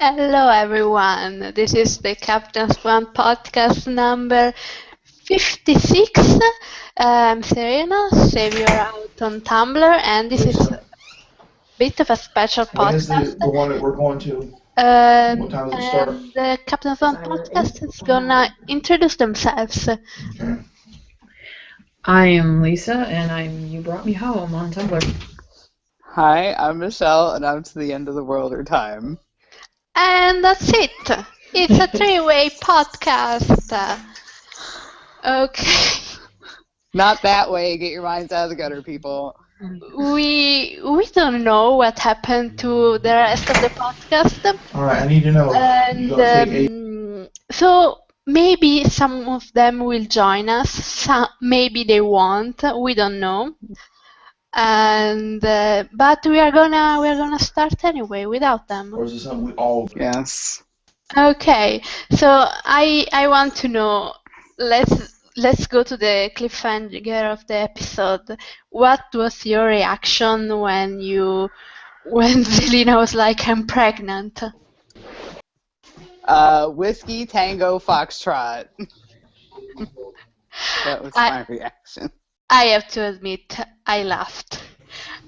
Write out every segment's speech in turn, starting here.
Hello, everyone. This is the Captain Swan podcast number 56. I'm Serena, Savior out on Tumblr, and this is a bit of a special When is podcast. the one that we're going to? What time does it start? And the Captain Swan podcast is gonna introduce themselves. Okay. I am Lisa, and You Brought Me Home on Tumblr. Hi, I'm Michelle, and I'm To the End of the World or Time. And that's it. It's a three-way podcast. Okay. Not that way. Get your minds out of the gutter, people. We don't know what happened to the rest of the podcast, All right, I need to know. You gonna take and so maybe some of them will join us. Maybe they won't. We don't know. And but we're gonna start anyway without them. or is it something we all? Yes. Okay, so I want to know. Let's go to the cliffhanger of the episode. What was your reaction when Zelina was like, "I'm pregnant"? Whiskey Tango Foxtrot. That was my reaction. I have to admit, I laughed.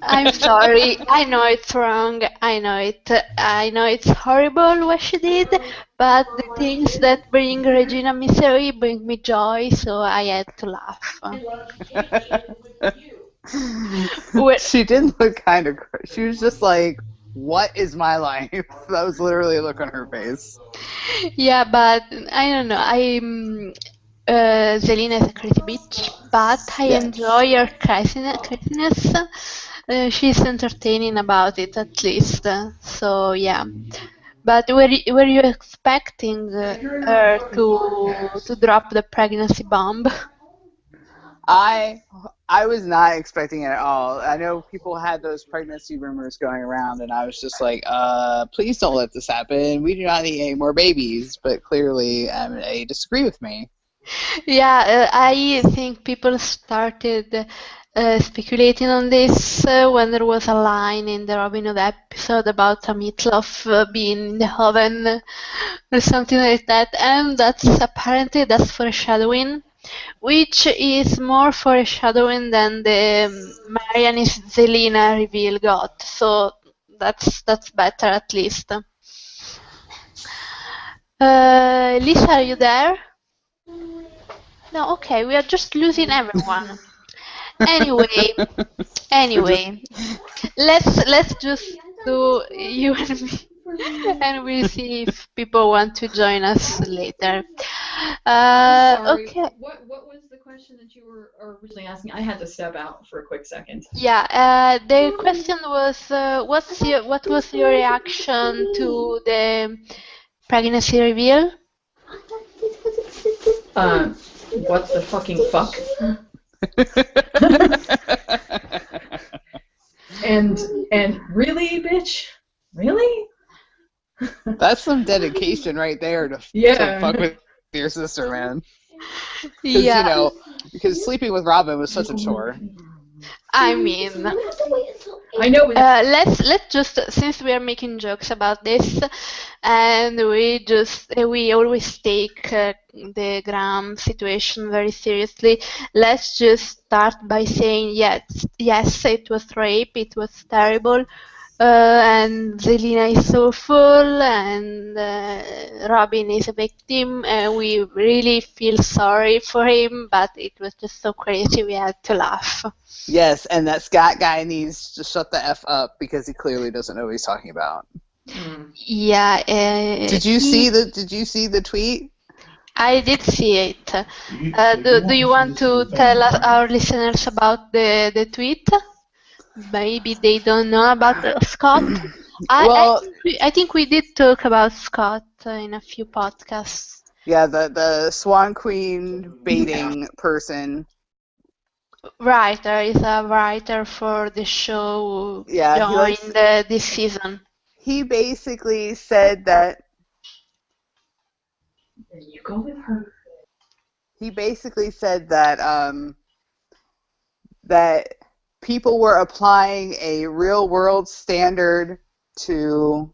I'm sorry. I know it's wrong. I know it's horrible what she did, but the things that bring Regina misery bring me joy, so I had to laugh. She did look kind of. She was just like, "What is my life?" That was literally a look on her face. Yeah, but I don't know. Zelina is a crazy bitch, but I enjoy her craziness. She's entertaining about it, at least. So yeah. But were you expecting her to drop the pregnancy bomb? I was not expecting it at all. I know people had those pregnancy rumors going around, and I was just like, please don't let this happen. We do not need any more babies. But clearly, they disagree with me. Yeah, I think people started speculating on this when there was a line in the Robin Hood episode about a meatloaf being in the oven or something like that, and that's foreshadowing, which is more foreshadowing than the Marian is Zelina reveal got. So that's better at least. Lisa, are you there? No, okay, we are just losing everyone. Anyway, let's just do you and me, and we'll see if people want to join us later. Sorry, Okay. What was the question that you were originally asking? I had to step out for a quick second. Yeah. The question was, what was your reaction to the pregnancy reveal? What the fucking fuck? and really, bitch? Really? That's some dedication right there to fuck with your sister, man. Yeah. Because sleeping with Robin was such a chore. I mean, I know. let's just, since we are making jokes about this, and we always take the Graham situation very seriously. Let's just start by saying yes, it was rape, it was terrible, and Zelina is awful, and Robin is a victim, and we really feel sorry for him, but it was just so crazy we had to laugh. Yes, and that Scott guy needs to shut the F up because he clearly doesn't know what he's talking about. Yeah. Did you see the tweet? I did see it. Do you want to tell our listeners about the tweet? Maybe they don't know about Scott. I think we did talk about Scott in a few podcasts. Yeah, the Swan Queen baiting person. Writer is a writer for the show. Yeah, joined this season. He basically said that. You go with her. He basically said that that people were applying a real world standard to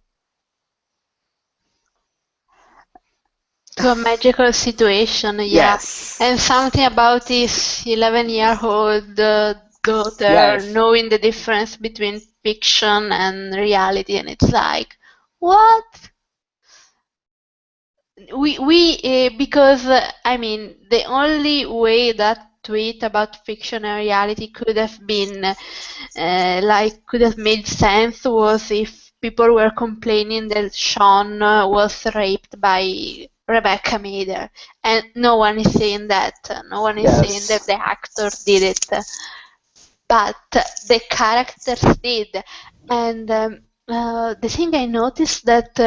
to a magical situation, yeah. Yes. And something about this 11-year-old daughter Yes. knowing the difference between fiction and reality, and it's like, what? Because I mean, the only way that tweet about fiction and reality could have been could have made sense was if people were complaining that Sean was raped by Rebecca Mader, and no one is saying that. No one is saying that the actor did it, but the characters did. And the thing I noticed that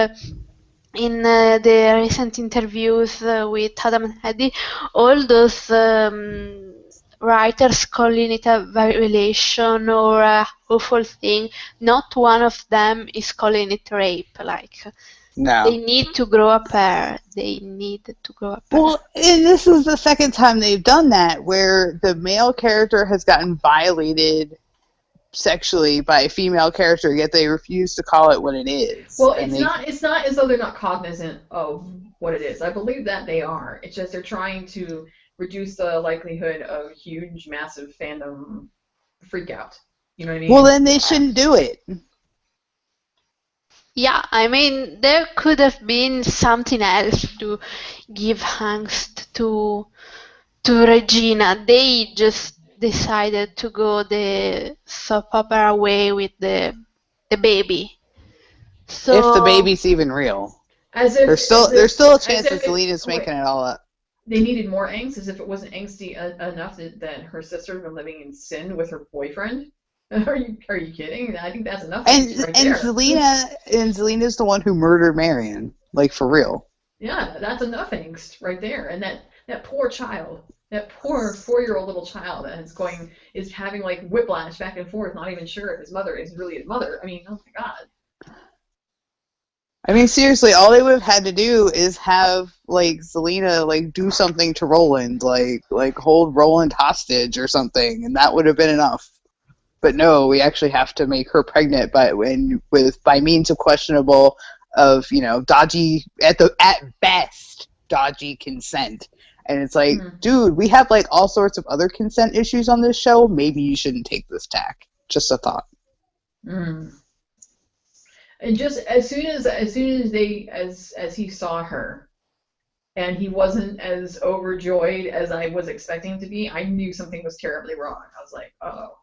in the recent interviews with Adam and Hedy, all those writers calling it a violation or a awful thing, not one of them is calling it rape. Like, No. they need to grow a pair. They need to grow a pair. Well, and this is the second time they've done that, where the male character has gotten violated sexually by a female character, yet they refuse to call it what it is. Well, it's not as though they're not cognizant of what it is. I believe that they are. It's just they're trying to reduce the likelihood of huge, massive fandom freakout. You know what I mean? Well, then they shouldn't do it. Yeah, I mean, there could have been something else to give angst to Regina. They just decided to go the soap opera way with the baby. So If the baby's even real. As if there's still a chance that Selena's making it all up. They needed more angst, as if it wasn't angsty enough that her sister had been living in sin with her boyfriend. Are you kidding? I think that's enough. And right there. Zelena's the one who murdered Marion, like for real. Yeah, that's enough angst right there. And that poor child, that poor 4-year-old little child that is having like whiplash back and forth, not even sure if his mother is really his mother. I mean, oh my God. I mean, seriously, all they would have had to do is have like Zelena like do something to Roland, like hold Roland hostage or something, and that would have been enough. But no, we actually have to make her pregnant by means of questionable, dodgy at best dodgy consent. And it's like, dude, we have like all sorts of other consent issues on this show. Maybe you shouldn't take this tack. Just a thought. And just as soon as he saw her, and he wasn't as overjoyed as I was expecting to be, I knew something was terribly wrong. I was like, oh.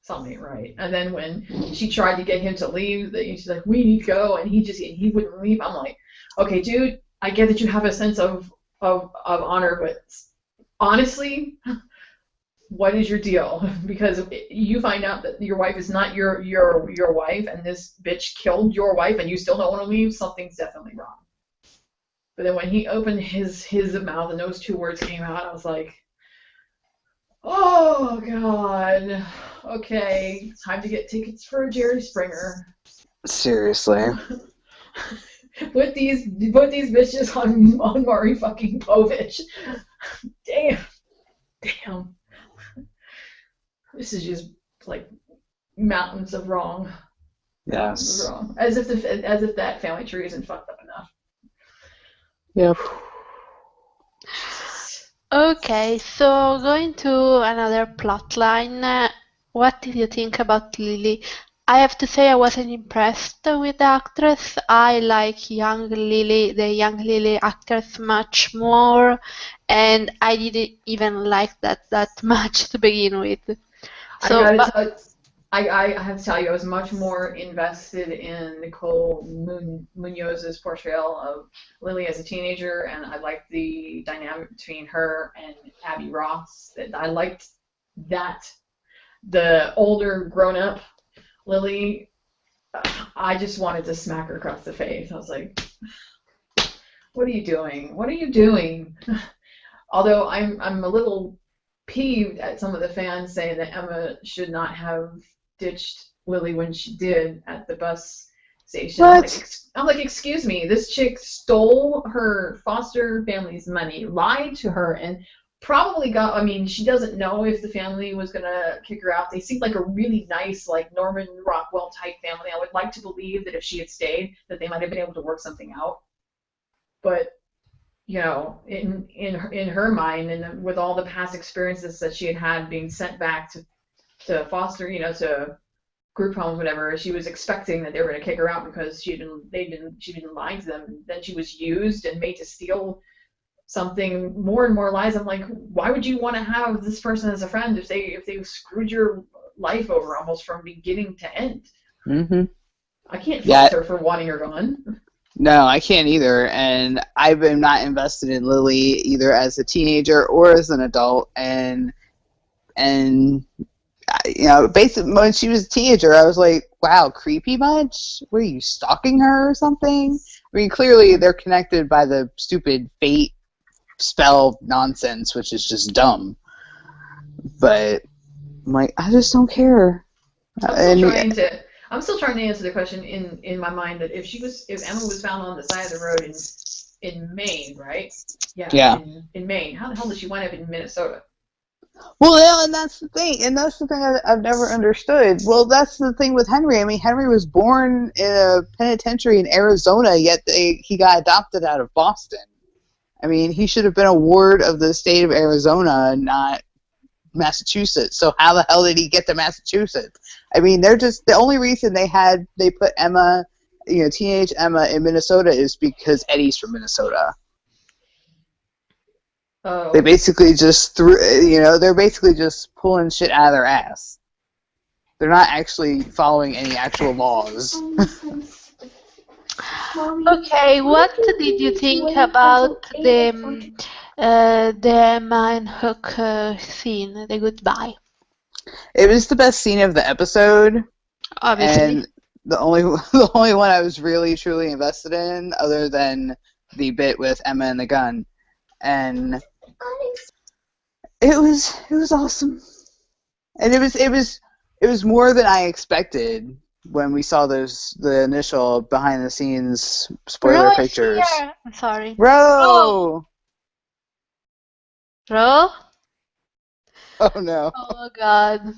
Something ain't right. And then when she tried to get him to leave, she's like, we need to go, and he wouldn't leave. I'm like, okay, dude, I get that you have a sense of honor, but honestly, what is your deal? Because if you find out that your wife is not your wife, and this bitch killed your wife, and you still don't want to leave, something's definitely wrong. But then when he opened his mouth and those 2 words came out, I was like, oh God. Okay, time to get tickets for Jerry Springer. Seriously. Put these bitches on Maury fucking Povich. Damn. This is just like mountains of wrong. Yes. Mountains of wrong. As if that family tree isn't fucked up enough. Yep. Okay, so going to another plot line, what did you think about Lily? I have to say I wasn't impressed with the actress. I like the young Lily actress much more, and I didn't even like that much to begin with. So, I have to tell you, I was much more invested in Nicole Munoz's portrayal of Lily as a teenager, and I liked the dynamic between her and Abby Ross. I liked that. The older, grown-up Lily, I just wanted to smack her across the face. I was like, what are you doing? What are you doing? Although I'm a little peeved at some of the fans saying that Emma should not have ditched Lily when she did at the bus station. I'm like, excuse me, this chick stole her foster family's money, lied to her, and probably she doesn't know if the family was going to kick her out. They seemed like a really nice, like Norman Rockwell type family. I would like to believe that if she had stayed, that they might have been able to work something out. But in her mind, and with all the past experiences that she had being sent back to foster, to group homes, whatever, she was expecting that they were going to kick her out because she didn't lie to them. Then she was used and made to steal something, more and more lies. I'm like, why would you want to have this person as a friend if they screwed your life over almost from beginning to end? Mm-hmm. I can't fault her for wanting her gone. No, I can't either, and I've been not invested in Lily either as a teenager or as an adult, and basically when she was a teenager, I was like, wow, creepy much? Were you stalking her or something? I mean, clearly they're connected by the stupid fate spell nonsense, which is just dumb. But I'm like, I just don't care. I'm still trying to answer the question in my mind that if Emma was found on the side of the road in Maine, right? Yeah. In Maine, how the hell did she wind up in Minnesota? Well, yeah, and that's the thing, I've never understood. Well, that's the thing with Henry. I mean, Henry was born in a penitentiary in Arizona, yet he got adopted out of Boston. I mean, he should have been a ward of the state of Arizona, not Massachusetts. So how the hell did he get to Massachusetts? I mean, they're just, the only reason they put Emma, teenage Emma in Minnesota is because Eddie's from Minnesota. Oh. They basically just they're basically just pulling shit out of their ass. They're not actually following any actual laws. Okay, what did you think about the Emma and Hook scene, the goodbye? It was the best scene of the episode. Obviously. And the only one I was really truly invested in, other than the bit with Emma and the gun, and it was awesome, and it was more than I expected when we saw the initial behind the scenes spoiler pictures. Here. I'm sorry. Ro! Ro? Oh no. Oh god.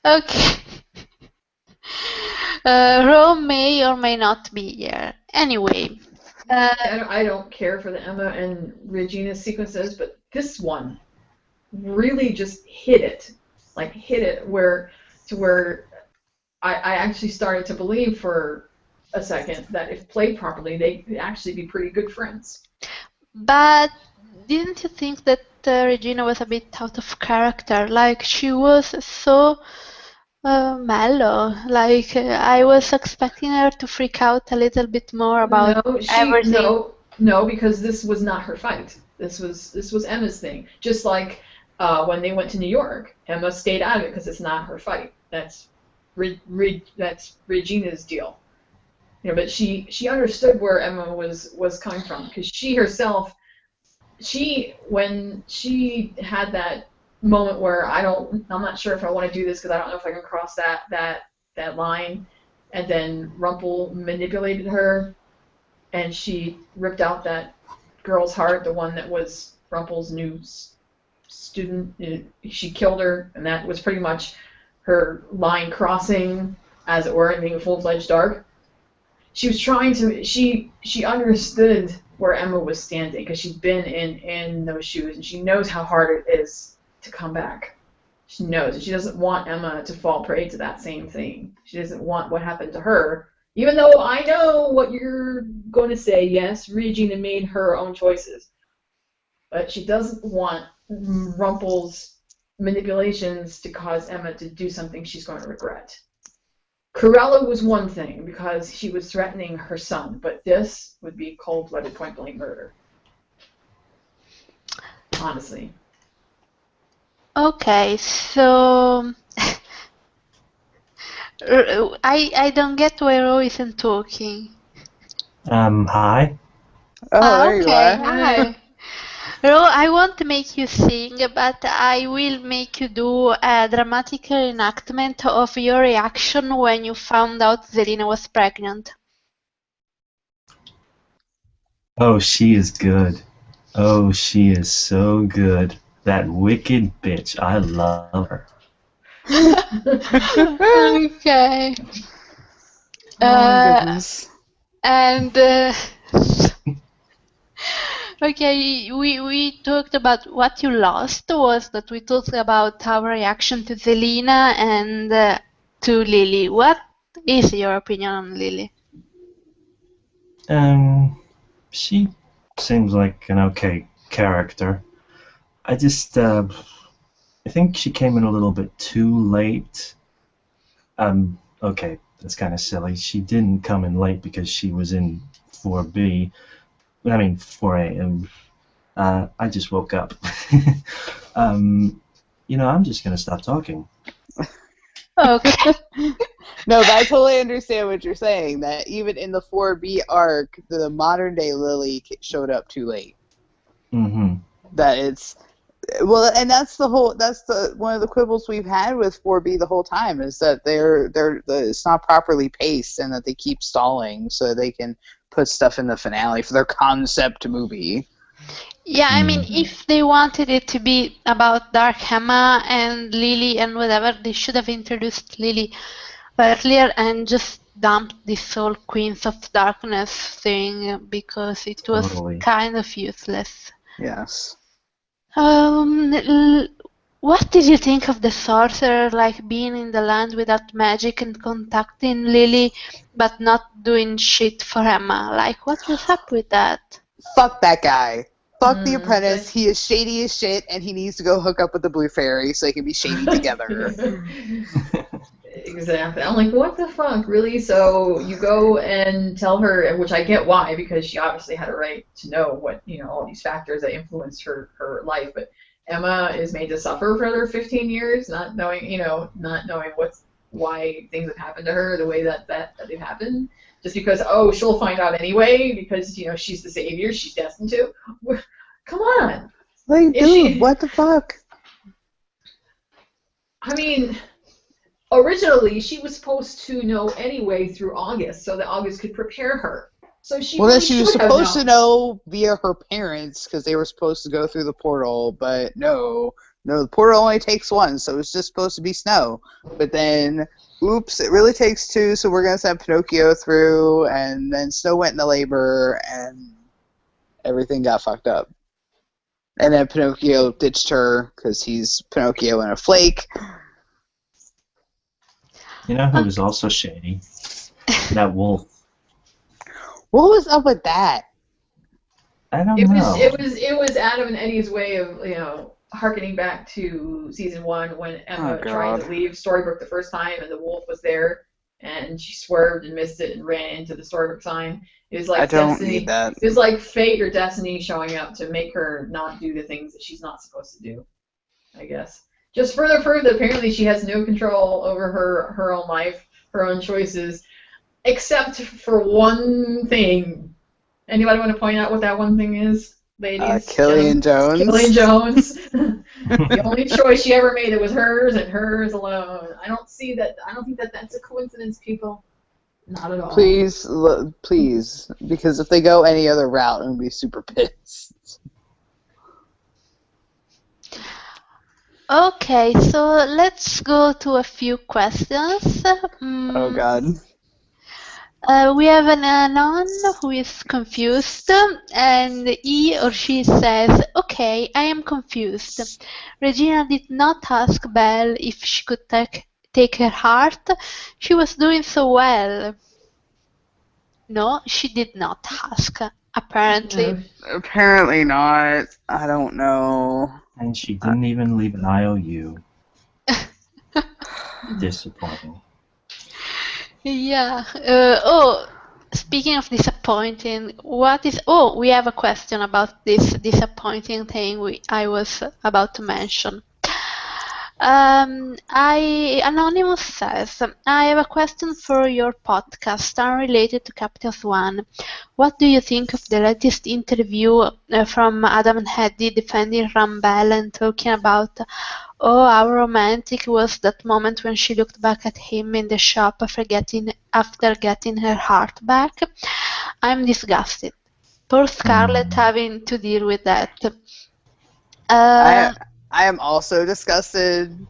Okay. Ro may or may not be here. Anyway. I don't care for the Emma and Regina sequences, but this one really just hit it where I actually started to believe for a second that if played properly, they could actually be pretty good friends. But didn't you think that Regina was a bit out of character? Like, she was so mellow. Like, I was expecting her to freak out a little bit more about everything. No, because this was not her fight. This was Emma's thing. Just like when they went to New York, Emma stayed out of it because it's not her fight. That's Regina's deal. But she understood where Emma was coming from, because she herself, when she had that moment where I'm not sure if I want to do this because I don't know if I can cross that line, and then Rumpel manipulated her, and she ripped out that girl's heart, the one that was Rumpel's new student. She killed her, and that was pretty much her line crossing, as it were, and being a full-fledged dark. She was trying to. She understood where Emma was standing because she'd been in those shoes, and she knows how hard it is to come back. She knows, and she doesn't want Emma to fall prey to that same thing. She doesn't want what happened to her, even though I know what you're going to say. Yes, Regina made her own choices, but she doesn't want Rumpel's manipulations to cause Emma to do something she's going to regret. Cruella was one thing because she was threatening her son, but this would be cold-blooded, point-blank murder. Honestly. Okay, so I don't get why Ro isn't talking. Hi. Oh, there you are. Hi. Ro, I won't make you sing, but I will make you do a dramatic reenactment of your reaction when you found out Zelina was pregnant. Oh, she is good. Oh, she is so good. That wicked bitch. I love her. Okay. Oh, goodness. And Okay, we talked about what you lost was that we talked about our reaction to Zelina and to Lily. What is your opinion on Lily? She seems like an okay character. I just, I think she came in a little bit too late. Okay, that's kind of silly. She didn't come in late because she was in 4B. I mean, 4A. I just woke up. I'm just gonna stop talking. Okay. No, but I totally understand what you're saying. That even in the 4B arc, the modern day Lily showed up too late. Mm-hmm. That it's well, and that's one of the quibbles we've had with 4B the whole time is that it's not properly paced and that they keep stalling so they can put stuff in the finale for their concept movie. Yeah, I mean, if they wanted it to be about Dark Emma and Lily and whatever, they should have introduced Lily earlier and just dumped this whole Queens of Darkness thing because it was Totally. kind of useless. Yes. What did you think of the sorcerer, like being in the land without magic and contacting Lily, but not doing shit for Emma? Like, what was up with that? Fuck that guy. Fuck the apprentice. He is shady as shit, and he needs to go hook up with the Blue Fairy so they can be shady together. Exactly. I'm like, what the fuck, really? So you go and tell her, which I get why, because she obviously had a right to know what, all these factors that influenced her life. But Emma is made to suffer for another 15 years, not knowing why things have happened to her the way that they've happened. Just because, she'll find out anyway, because, she's the savior, she's destined to. Come on. Like, dude, what the fuck? I mean, originally, she was supposed to know anyway through August, so that August could prepare her. So she then she was supposed to know via her parents because they were supposed to go through the portal, but no, the portal only takes one, so it's just supposed to be Snow. But then, oops, it really takes two, so we're gonna send Pinocchio through, and then Snow went into labor, and everything got fucked up. And then Pinocchio ditched her because he's Pinocchio in a flake. You know who was also shady? That wolf. What was up with that? I don't know. It was Adam and Eddie's way of harkening back to season 1 when Emma tried to leave Storybrooke the first time and the wolf was there and she swerved and missed it and ran into the Storybrooke sign. It was like I don't destiny. need that. It was like fate or destiny showing up to make her not do the things that she's not supposed to do, I guess. Just further proof that apparently she has no control over her own life, her own choices, except for one thing. Anybody want to point out what that one thing is, ladies? Killian Jones. Killian Jones. The only choice she ever made, it was hers and hers alone. I don't think that that's a coincidence, people. Not at all. Please, because if they go any other route, I'm gonna be super pissed. Okay, so let's go to a few questions. Oh God. We have an anon who is confused, and he or she says, "Okay, I am confused. Regina did not ask Belle if she could take her heart. She was doing so well." No, she did not ask, apparently. No. Apparently not. I don't know. And she didn't even leave an IOU. Disappointing. Yeah. Speaking of disappointing, we have a question about this disappointing thing I was about to mention. Anonymous says, I have a question for your podcast unrelated to Capital Swan. What do you think of the latest interview from Adam and Hedy defending Rambel and talking about how romantic was that moment when she looked back at him in the shop after getting her heart back? I'm disgusted. Poor Scarlett having to deal with that. I am also disgusted.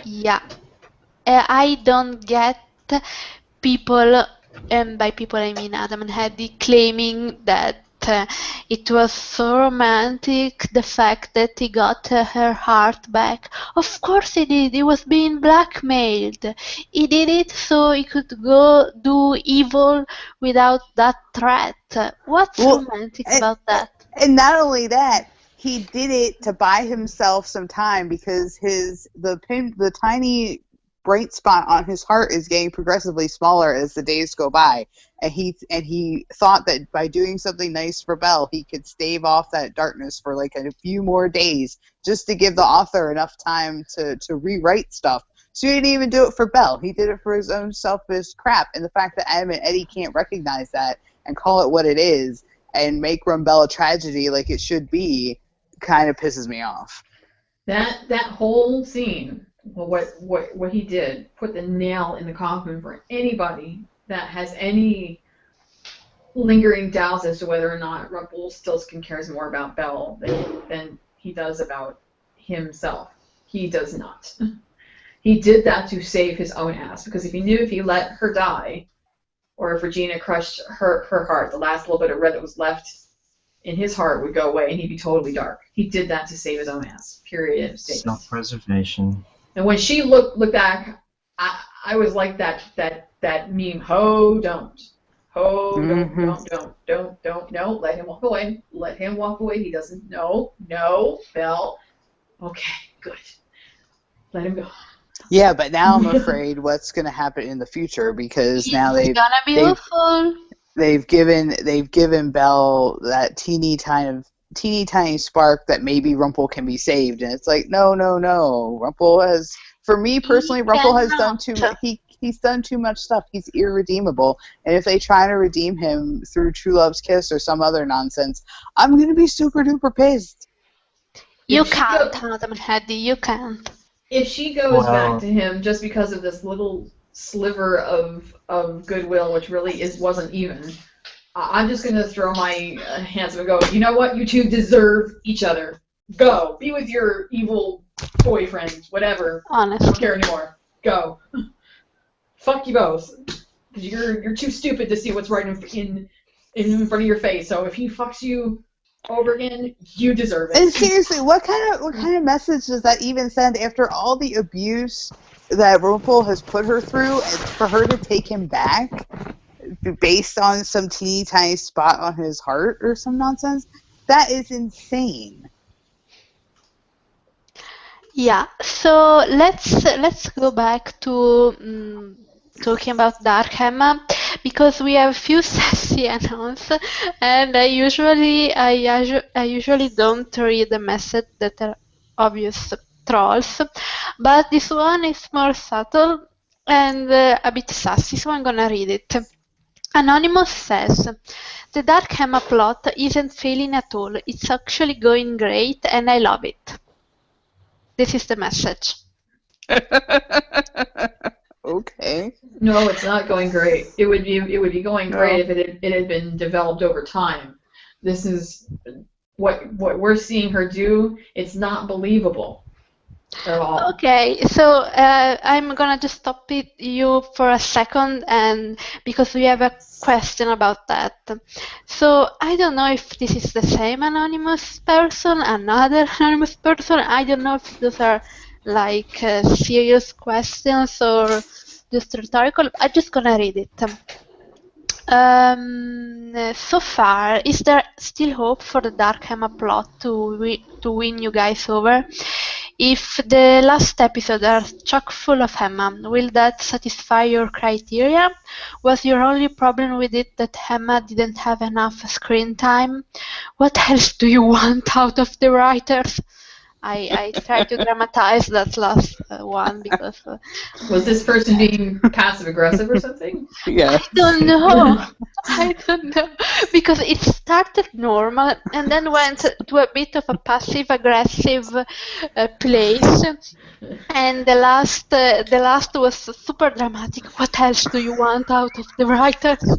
Yeah. I don't get people, and by people I mean Adam and Hedy, claiming that It was so romantic, the fact that he got her heart back. Of course he did. He was being blackmailed. He did it so he could go do evil without that threat. What's romantic about that? And not only that, he did it to buy himself some time because the tiny bright spot on his heart is getting progressively smaller as the days go by, and he thought that by doing something nice for Belle, he could stave off that darkness for like a few more days, just to give the author enough time to rewrite stuff. So he didn't even do it for Belle. He did it for his own selfish crap. And the fact that Adam and Eddie can't recognize that and call it what it is and make Rumbella a tragedy like it should be kind of pisses me off. That whole scene, what he did, put the nail in the coffin for anybody that has any lingering doubts as to whether or not Rumpelstiltskin cares more about Belle than he does about himself. He does not. He did that to save his own ass, because if he knew if he let her die, or if Regina crushed her heart, the last little bit of red that was left in his heart would go away and he'd be totally dark. He did that to save his own ass. Period. Self-preservation. And when she looked back, I was like that meme. Ho, don't. Ho, don't. No, let him walk away. Let him walk away. He doesn't. No, Belle. Okay, good. Let him go. Yeah, but now I'm afraid what's going to happen in the future, because now they've given Belle that teeny tiny spark that maybe Rumple can be saved, and it's like no. Rumple has, for me personally, Rumple has done too much. He's done too much stuff. He's irredeemable, and if they try to redeem him through True Love's Kiss or some other nonsense, I'm going to be super duper pissed. You can't, Adam Heddy. You can't. If she goes back to him just because of this little sliver of goodwill, which really wasn't even, I'm just going to throw my hands up and go, you know what? You two deserve each other. Go. Be with your evil boyfriend, whatever. Honestly. I don't care anymore. Go. Fuck you both. Because you're too stupid to see what's right in front of your face. So if he fucks you over again, you deserve it. And seriously, what kind of message does that even send after all the abuse that Rumple has put her through, and for her to take him back based on some teeny tiny spot on his heart or some nonsense? That is insane. Yeah, so let's go back to talking about Dark Emma, because we have a few sassy announce, and I usually don't read the message that are obvious trolls, but this one is more subtle and a bit sassy, so I'm gonna read it. Anonymous says, the Dark Emma plot isn't failing at all. It's actually going great, and I love it. This is the message. Okay. No, it's not going great. It would be going great if it had been developed over time. This is what we're seeing her do. It's not believable at all. Okay, so I'm gonna just stop you for a second, and because we have a question about that. So I don't know if this is the same anonymous person, another anonymous person. I don't know if those are like serious questions or just rhetorical. I'm just gonna read it. So far, is there still hope for the Dark Emma plot to win you guys over? If the last episode are chock full of Emma, will that satisfy your criteria? Was your only problem with it that Emma didn't have enough screen time? What else do you want out of the writers? I tried to dramatize that last one because... Was this person being passive-aggressive or something? Yeah. I don't know. Because it started normal and then went to a bit of a passive-aggressive place. And the last was super dramatic. What else do you want out of the writers?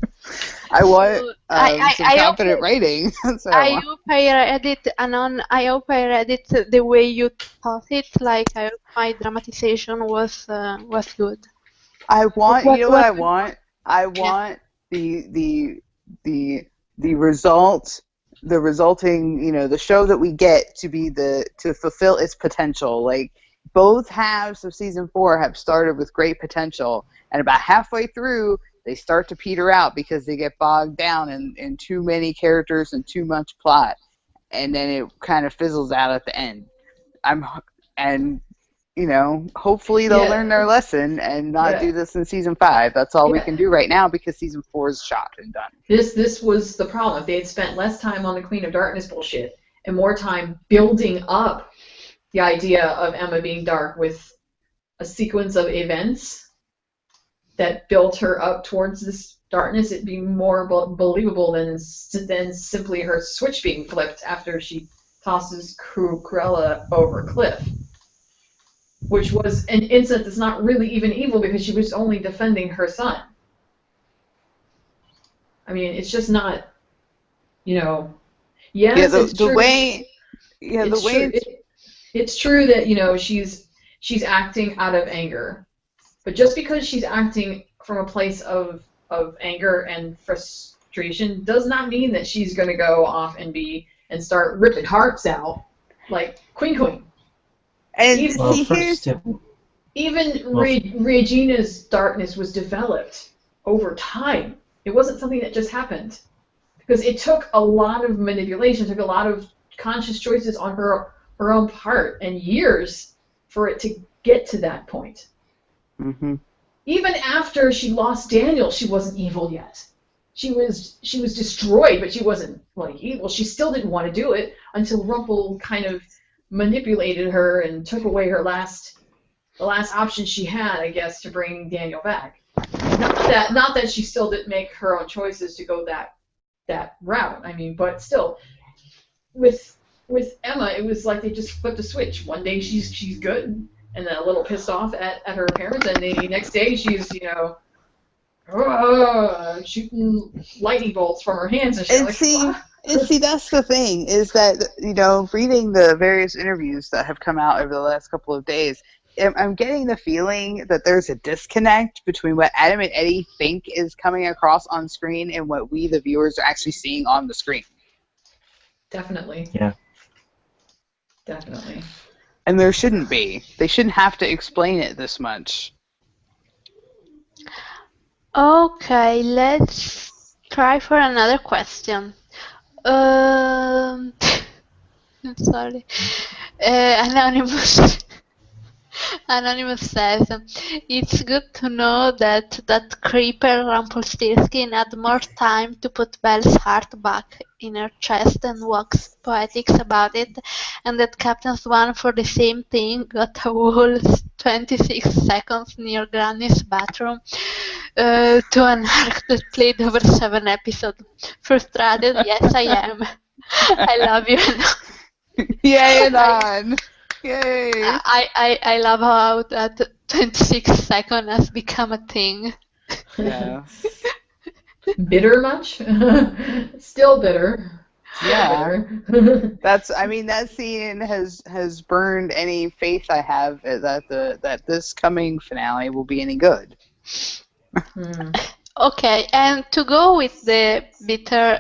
I want some confident writing. I hope I read it, Anon. I hope I read it the way you thought it. Like, I hope my dramatization was good. I want, you know what I want? I want the result the resulting, the show that we get to fulfill its potential. Like, both halves of season 4 have started with great potential, and about halfway through, they start to peter out because they get bogged down in too many characters and too much plot, and then it kind of fizzles out at the end. Hopefully they'll learn their lesson and not do this in season 5. That's all we can do right now because season 4 is shot and done. This was the problem. If they had spent less time on the Queen of Darkness bullshit and more time building up the idea of Emma being dark with a sequence of events that built her up towards this darkness, it'd be more believable than simply her switch being flipped after she tosses Cruella over a cliff. Which was an incident that's not really even evil because she was only defending her son. I mean, it's just not, yes, it's true that, she's acting out of anger. But just because she's acting from a place of anger and frustration does not mean that she's going to go off and start ripping hearts out like Queen. And Regina's darkness was developed over time. It wasn't something that just happened. Because it took a lot of manipulation, took a lot of conscious choices on her own part, and years for it to get to that point. Mm-hmm. Even after she lost Daniel, she wasn't evil yet. She was destroyed, but she wasn't evil. She still didn't want to do it until Rumpel kind of manipulated her and took away the last option she had, I guess, to bring Daniel back. Not that she still didn't make her own choices to go that route. I mean, but still, with Emma, it was like they just flipped a switch. One day she's good and then a little pissed off at her parents, and the next day she's shooting lightning bolts from her hands and shit. And see, that's the thing, is that, reading the various interviews that have come out over the last couple of days, I'm getting the feeling that there's a disconnect between what Adam and Eddie think is coming across on screen and what we, the viewers, are actually seeing on the screen. Definitely. Yeah. Definitely. And there shouldn't be. They shouldn't have to explain it this much. Okay, let's try for another question. Sorry. Anonymous says, it's good to know that creeper Rumpelstiltskin had more time to put Belle's heart back in her chest and wax poetics about it, and that Captain Swan, for the same thing, got a whole 26 seconds near Granny's bathroom to an arc that played over 7 episodes. Frustrated? Yes, I am. I love you. Yay, Anon! Yay! I love how that 26 second has become a thing. Yeah. Bitter much? Still bitter. Yeah. That scene has burned any faith I have that this coming finale will be any good. Okay, and to go with the bitter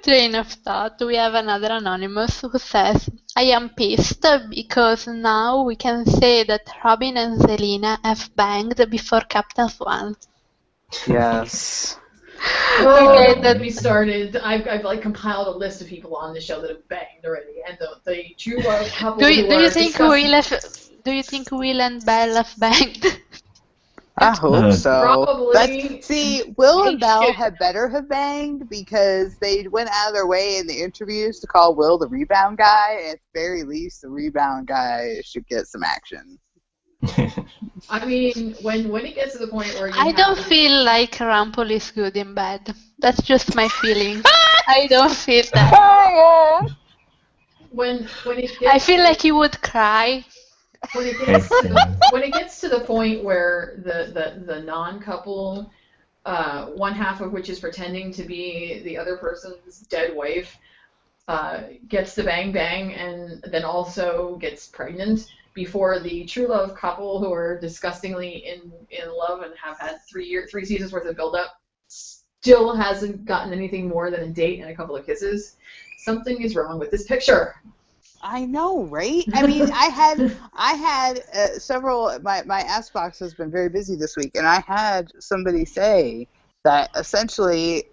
train of thought, we have another anonymous who says, I am pissed because now we can say that Robin and Zelina have banged before Captain Swan. Yes. Don't get me started. I've compiled a list of people on the show that have banged already, and the two couple do you think Will and Belle have banged? I hope so. Probably. Will and Belle had better have banged because they went out of their way in the interviews to call Will the rebound guy. At the very least, the rebound guy should get some action. I mean, when it gets to the point where I don't feel like Rumpel is good in bed. That's just my feeling. I don't feel that. When it gets I feel like he would cry. When it gets to the point where the non-couple, one half of which is pretending to be the other person's dead wife, gets the bang bang and then also gets pregnant before the true love couple who are disgustingly in love and have had 3 seasons worth of build up still hasn't gotten anything more than a date and a couple of kisses, something is wrong with this picture. I know, right? I mean, I had several. My ask box has been very busy this week, and I had somebody say that essentially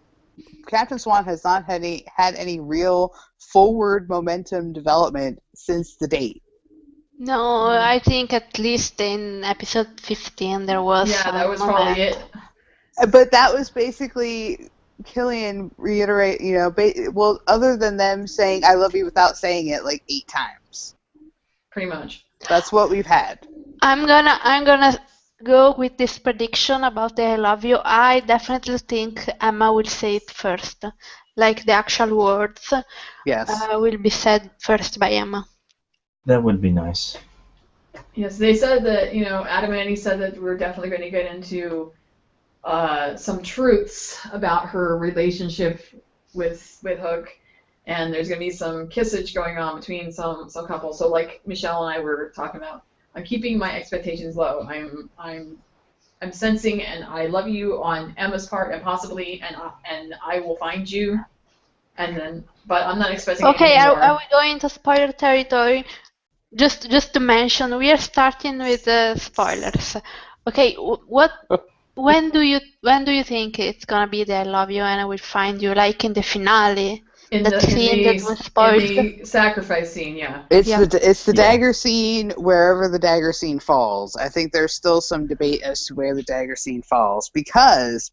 Captain Swan has not had any real forward momentum development since the date. No, I think at least in episode 15 there was. Yeah, that was probably it. But that was basically Killian reiterate, well, other than them saying "I love you" without saying it like 8 times. Pretty much. That's what we've had. I'm gonna go with this prediction about the "I love you." I definitely think Emma will say it first, like the actual words. Yes. Will be said first by Emma. That would be nice. Yes, they said that, Adam and Annie said that we're definitely going to get into some truths about her relationship with Hook, and there's going to be some kissage going on between some couples. So like Michelle and I were talking about, I'm keeping my expectations low. I'm sensing and I love you on Emma's part and possibly and I will find you, and then but I'm not expecting Okay, anything more. are we going to spoiler territory? Just to mention, we are starting with spoilers. Okay, when do you think it's gonna be the "I love you" and I will find you, like in the finale? That scene that was spoiled. In the sacrifice scene, yeah. It's the dagger scene, wherever the dagger scene falls. I think there's still some debate as to where the dagger scene falls because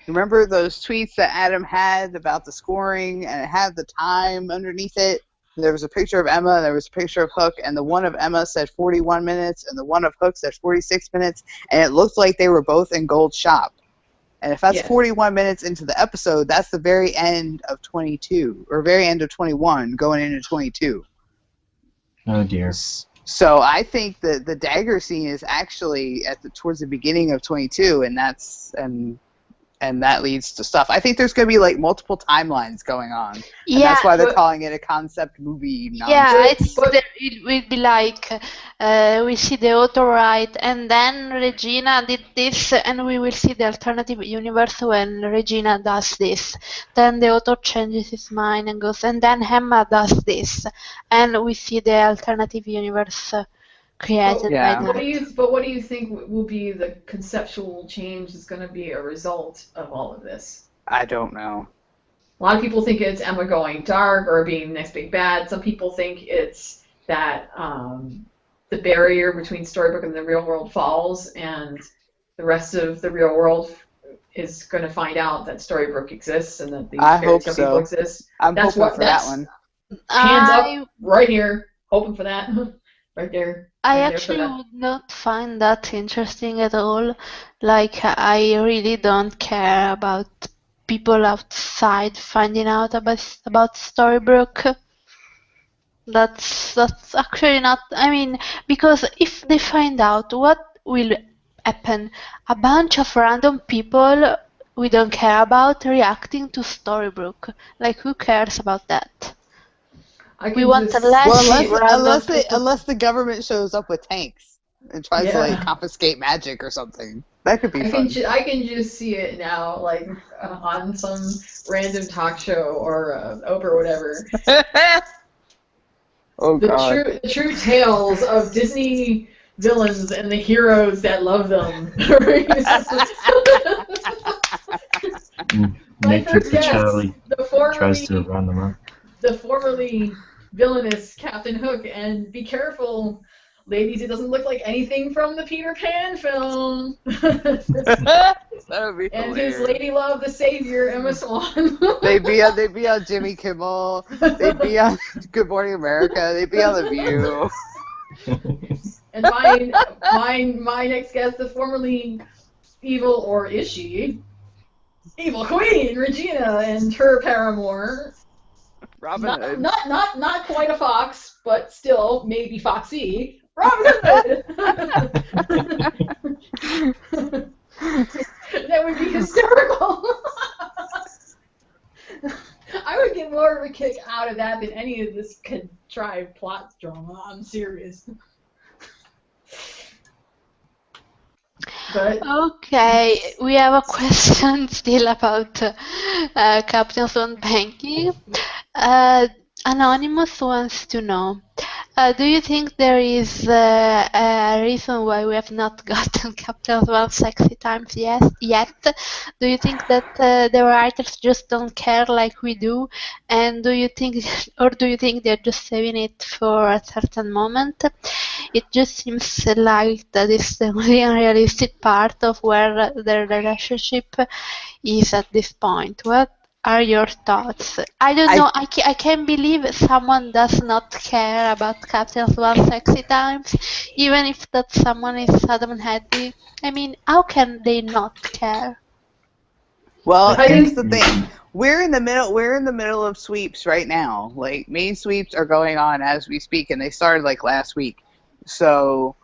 remember those tweets that Adam had about the scoring and it had the time underneath it? There was a picture of Emma, there was a picture of Hook, and the one of Emma said 41 minutes, and the one of Hook said 46 minutes, and it looked like they were both in Gold Shop. And if that's 41 minutes into the episode, that's the very end of 22, or very end of 21, going into 22. Oh dear. So I think that the dagger scene is actually towards the beginning of 22, and that leads to stuff. I think there's going to be like multiple timelines going on. And that's why they're calling it a concept movie. Yeah, it will be like we see the author write, and then Regina did this, and we will see the alternative universe when Regina does this. Then the author changes his mind and goes, and then Emma does this, and we see the alternative universe created by that. What do you think will be the conceptual change that's going to be a result of all of this? I don't know. A lot of people think it's Emma going dark or being the next big bad. Some people think it's that the barrier between Storybook and the real world falls, and the rest of the real world is going to find out that Storybook exists and that these fairy tale people exist. I'm hoping for that one. Hands up right here, hoping for that. Right there. I actually would not find that interesting at all. Like, I really don't care about people outside finding out about Storybrooke. That's actually not. I mean, because if they find out, what will happen? A bunch of random people we don't care about reacting to Storybrooke. Like, who cares about that? We want unless the government shows up with tanks and tries to like confiscate magic or something. That could be fun. I can just see it now, like on some random talk show or Oprah or whatever. Oh God! The true tales of Disney villains and the heroes that love them. Matrix Charlie tries to run them up. The formerly villainous Captain Hook, and be careful, ladies, it doesn't look like anything from the Peter Pan film. That would be and hilarious. his lady love, the savior, Emma Swan. they'd be on Jimmy Kimmel. They'd be on Good Morning America. They'd be on The View. And my next guest, the formerly evil, or is she, evil queen, Regina, and her paramour. Robin Hood. Not quite a fox, but still maybe foxy. Robin Hood. That would be hysterical. I would get more of a kick out of that than any of this contrived plot drama. I'm serious. But Okay, we have a question still about Captain Swan banking. Uh, Anonymous wants to know, do you think there is a reason why we have not gotten Captain Swan sexy times yet? Do you think that the writers just don't care like we do? And do you think, or do you think they're just saving it for a certain moment? It just seems like that is the only unrealistic part of where their relationship is at this point. What are your thoughts? I don't know. I can't believe someone does not care about Captain Swan sexy times, even if that someone is Adam Hadley. I mean, how can they not care? Well, I here's think the thing. We're in the middle. We're in the middle of sweeps right now. Like main sweeps are going on as we speak, and they started like last week. So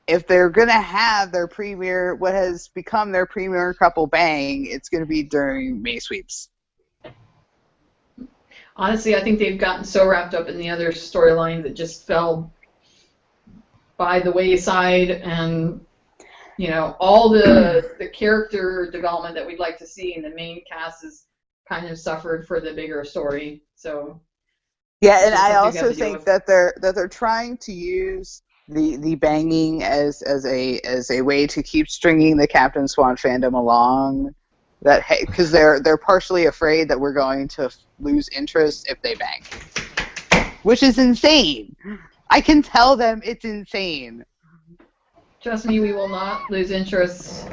if they're gonna have their premier, what has become their premier couple bang, it's gonna be during May sweeps. honestly, I think they've gotten so wrapped up in the other storyline that just fell by the wayside, and all the character development that we'd like to see in the main cast is kind of suffered for the bigger story. So yeah, and just I something we have also to deal think with. that they're trying to use the banging as a way to keep stringing the Captain Swan fandom along. That because they're partially afraid that we're going to lose interest if they bang, which is insane. I can tell them it's insane. Trust me, we will not lose interest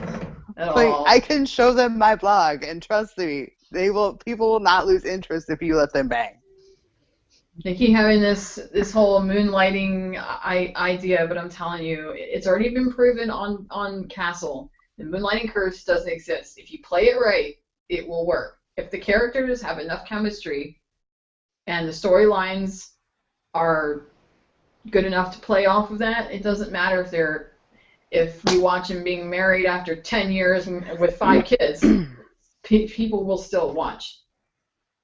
at Like all. I can show them my blog, and trust me, people will not lose interest if you let them bang. They keep having this whole moonlighting idea, but I'm telling you, it's already been proven on Castle. The moonlighting curse doesn't exist. If you play it right, it will work. If the characters have enough chemistry and the storylines are good enough to play off of that, it doesn't matter if we watch them being married after 10 years with 5 kids, people will still watch.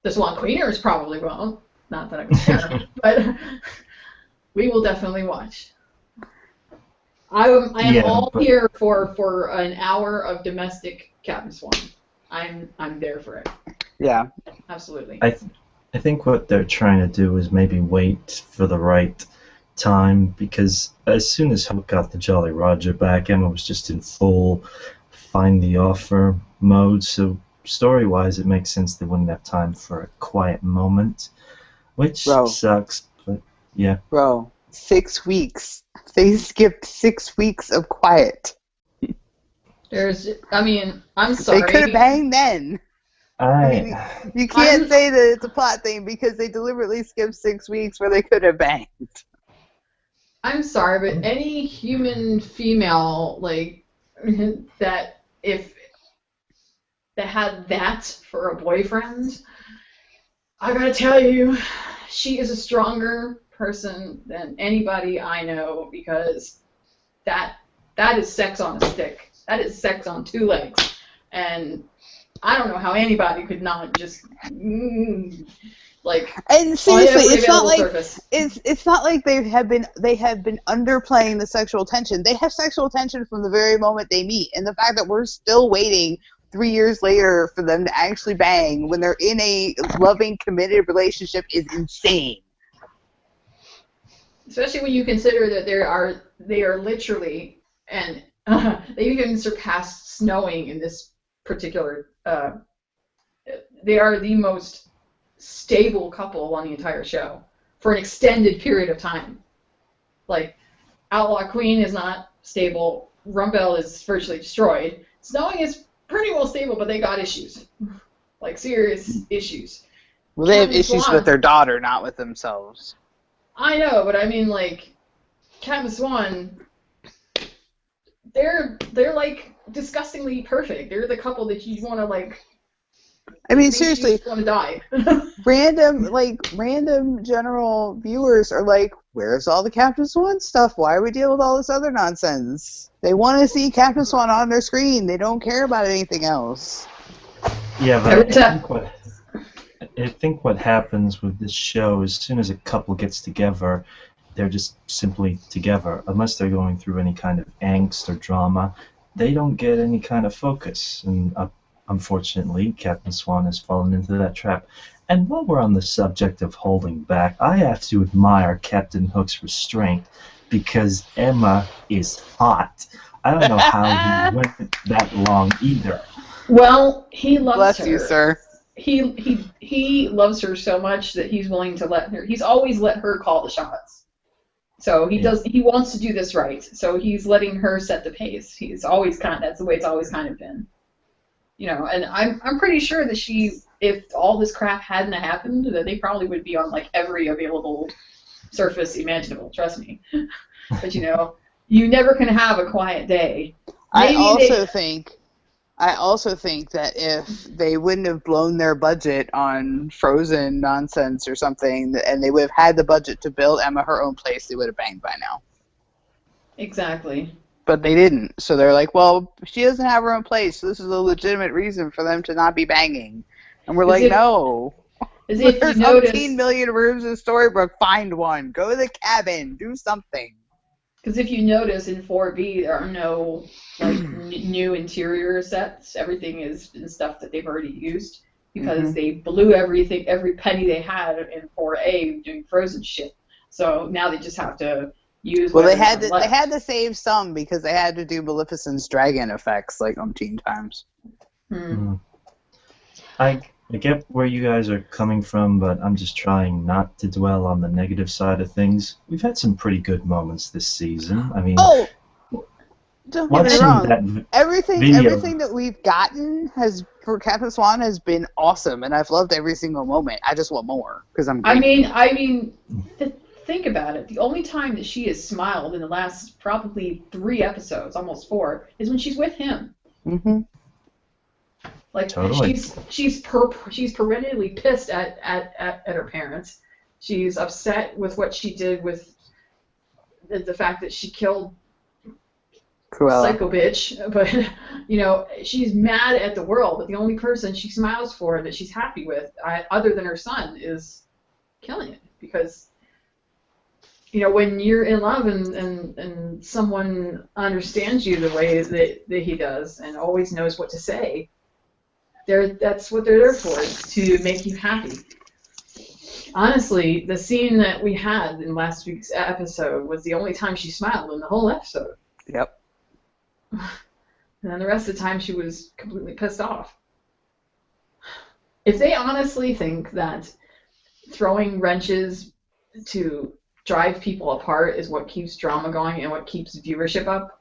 The Swan Queeners probably won't. Not that I would care, but we will definitely watch. I am all here for an hour of domestic Captain Swan. I'm there for it. Yeah. Absolutely. I think what they're trying to do is maybe wait for the right time, because as soon as Hope got the Jolly Roger back, Emma was just in full find the offer mode, so story-wise it makes sense they wouldn't have time for a quiet moment, which sucks, but yeah. Bro, 6 weeks. They skipped 6 weeks of quiet. I'm sorry. They could have banged then. You can't say that it's a plot thing because they deliberately skipped 6 weeks where they could have banged. I'm sorry, but any human female that had that for a boyfriend, I gotta tell you, she is a stronger person than anybody I know, because that is sex on a stick. That is sex on 2 legs, and I don't know how anybody could not just And seriously, it's not like it's not like they have been underplaying the sexual tension. They have sexual tension from the very moment they meet, and the fact that we're still waiting 3 years later for them to actually bang when they're in a loving, committed relationship is insane. Especially when you consider that they are literally, and they even surpassed snowing in this particular. They are the most stable couple on the entire show for an extended period of time. Like, Outlaw Queen is not stable. Rumbell is virtually destroyed. Snowing is pretty well stable, but they got issues, like serious issues. Well, they have issues with their daughter, not with themselves. I know, but I mean, like, Cat and Swan, they're like disgustingly perfect. They're the couple that you want to like. I mean, seriously, want to die. random general viewers are like, "Where's all the Captain Swan stuff? Why are we dealing with all this other nonsense?" They want to see Captain Swan on their screen. They don't care about anything else. Yeah, but I think what happens with this show, as soon as a couple gets together, they're just simply together, unless they're going through any kind of angst or drama. they don't get any kind of focus. And unfortunately, Captain Swan has fallen into that trap. And while we're on the subject of holding back, I have to admire Captain Hook's restraint because Emma is hot. I don't know how he went that long either. Well, he loves her. Bless you, sir. He loves her so much that he's willing to let her. He's always let her call the shots. So he does. He wants to do this right. So he's letting her set the pace. He's always that's the way it's always kind of been. You know, and I'm pretty sure that if all this crap hadn't happened, that they probably would be on like every available surface imaginable. Trust me. But you know, you never can have a quiet day. I also think that if they wouldn't have blown their budget on Frozen nonsense or something, and they would have had the budget to build Emma her own place, they would have banged by now. Exactly. But they didn't. So they're like, well, she doesn't have her own place, so this is a legitimate reason for them to not be banging. And we're like, no. As if There's you notice, 18 million rooms in Storybrooke. Find one. Go to the cabin. Do something. Because if you notice in 4B, there are no new interior sets. Everything is stuff that they've already used because they blew everything, every penny they had in 4A doing Frozen shit. So now they just have to use. Well, they had to save some because they had to do Maleficent's dragon effects like umpteen times. I get where you guys are coming from, but I'm just trying not to dwell on the negative side of things. We've had some pretty good moments this season. I mean, don't get me wrong. Everything that we've gotten for Captain Swan has been awesome, and I've loved every single moment. I just want more because I'm great. I mean, think about it. The only time that she has smiled in the last probably 3 episodes, almost 4, is when she's with him. Mm-hmm. Like totally. she's perennially pissed at her parents. She's upset with what she did with the fact that she killed Cruella. Psycho bitch. But you know, she's mad at the world. But the only person she smiles for that she's happy with, other than her son, is killing it. Because you know, when you're in love and someone understands you the way that he does and always knows what to say. That's what they're there for, is to make you happy. Honestly, the scene that we had in last week's episode was the only time she smiled in the whole episode. Yep. And then the rest of the time she was completely pissed off. If they honestly think that throwing wrenches to drive people apart is what keeps drama going and what keeps viewership up,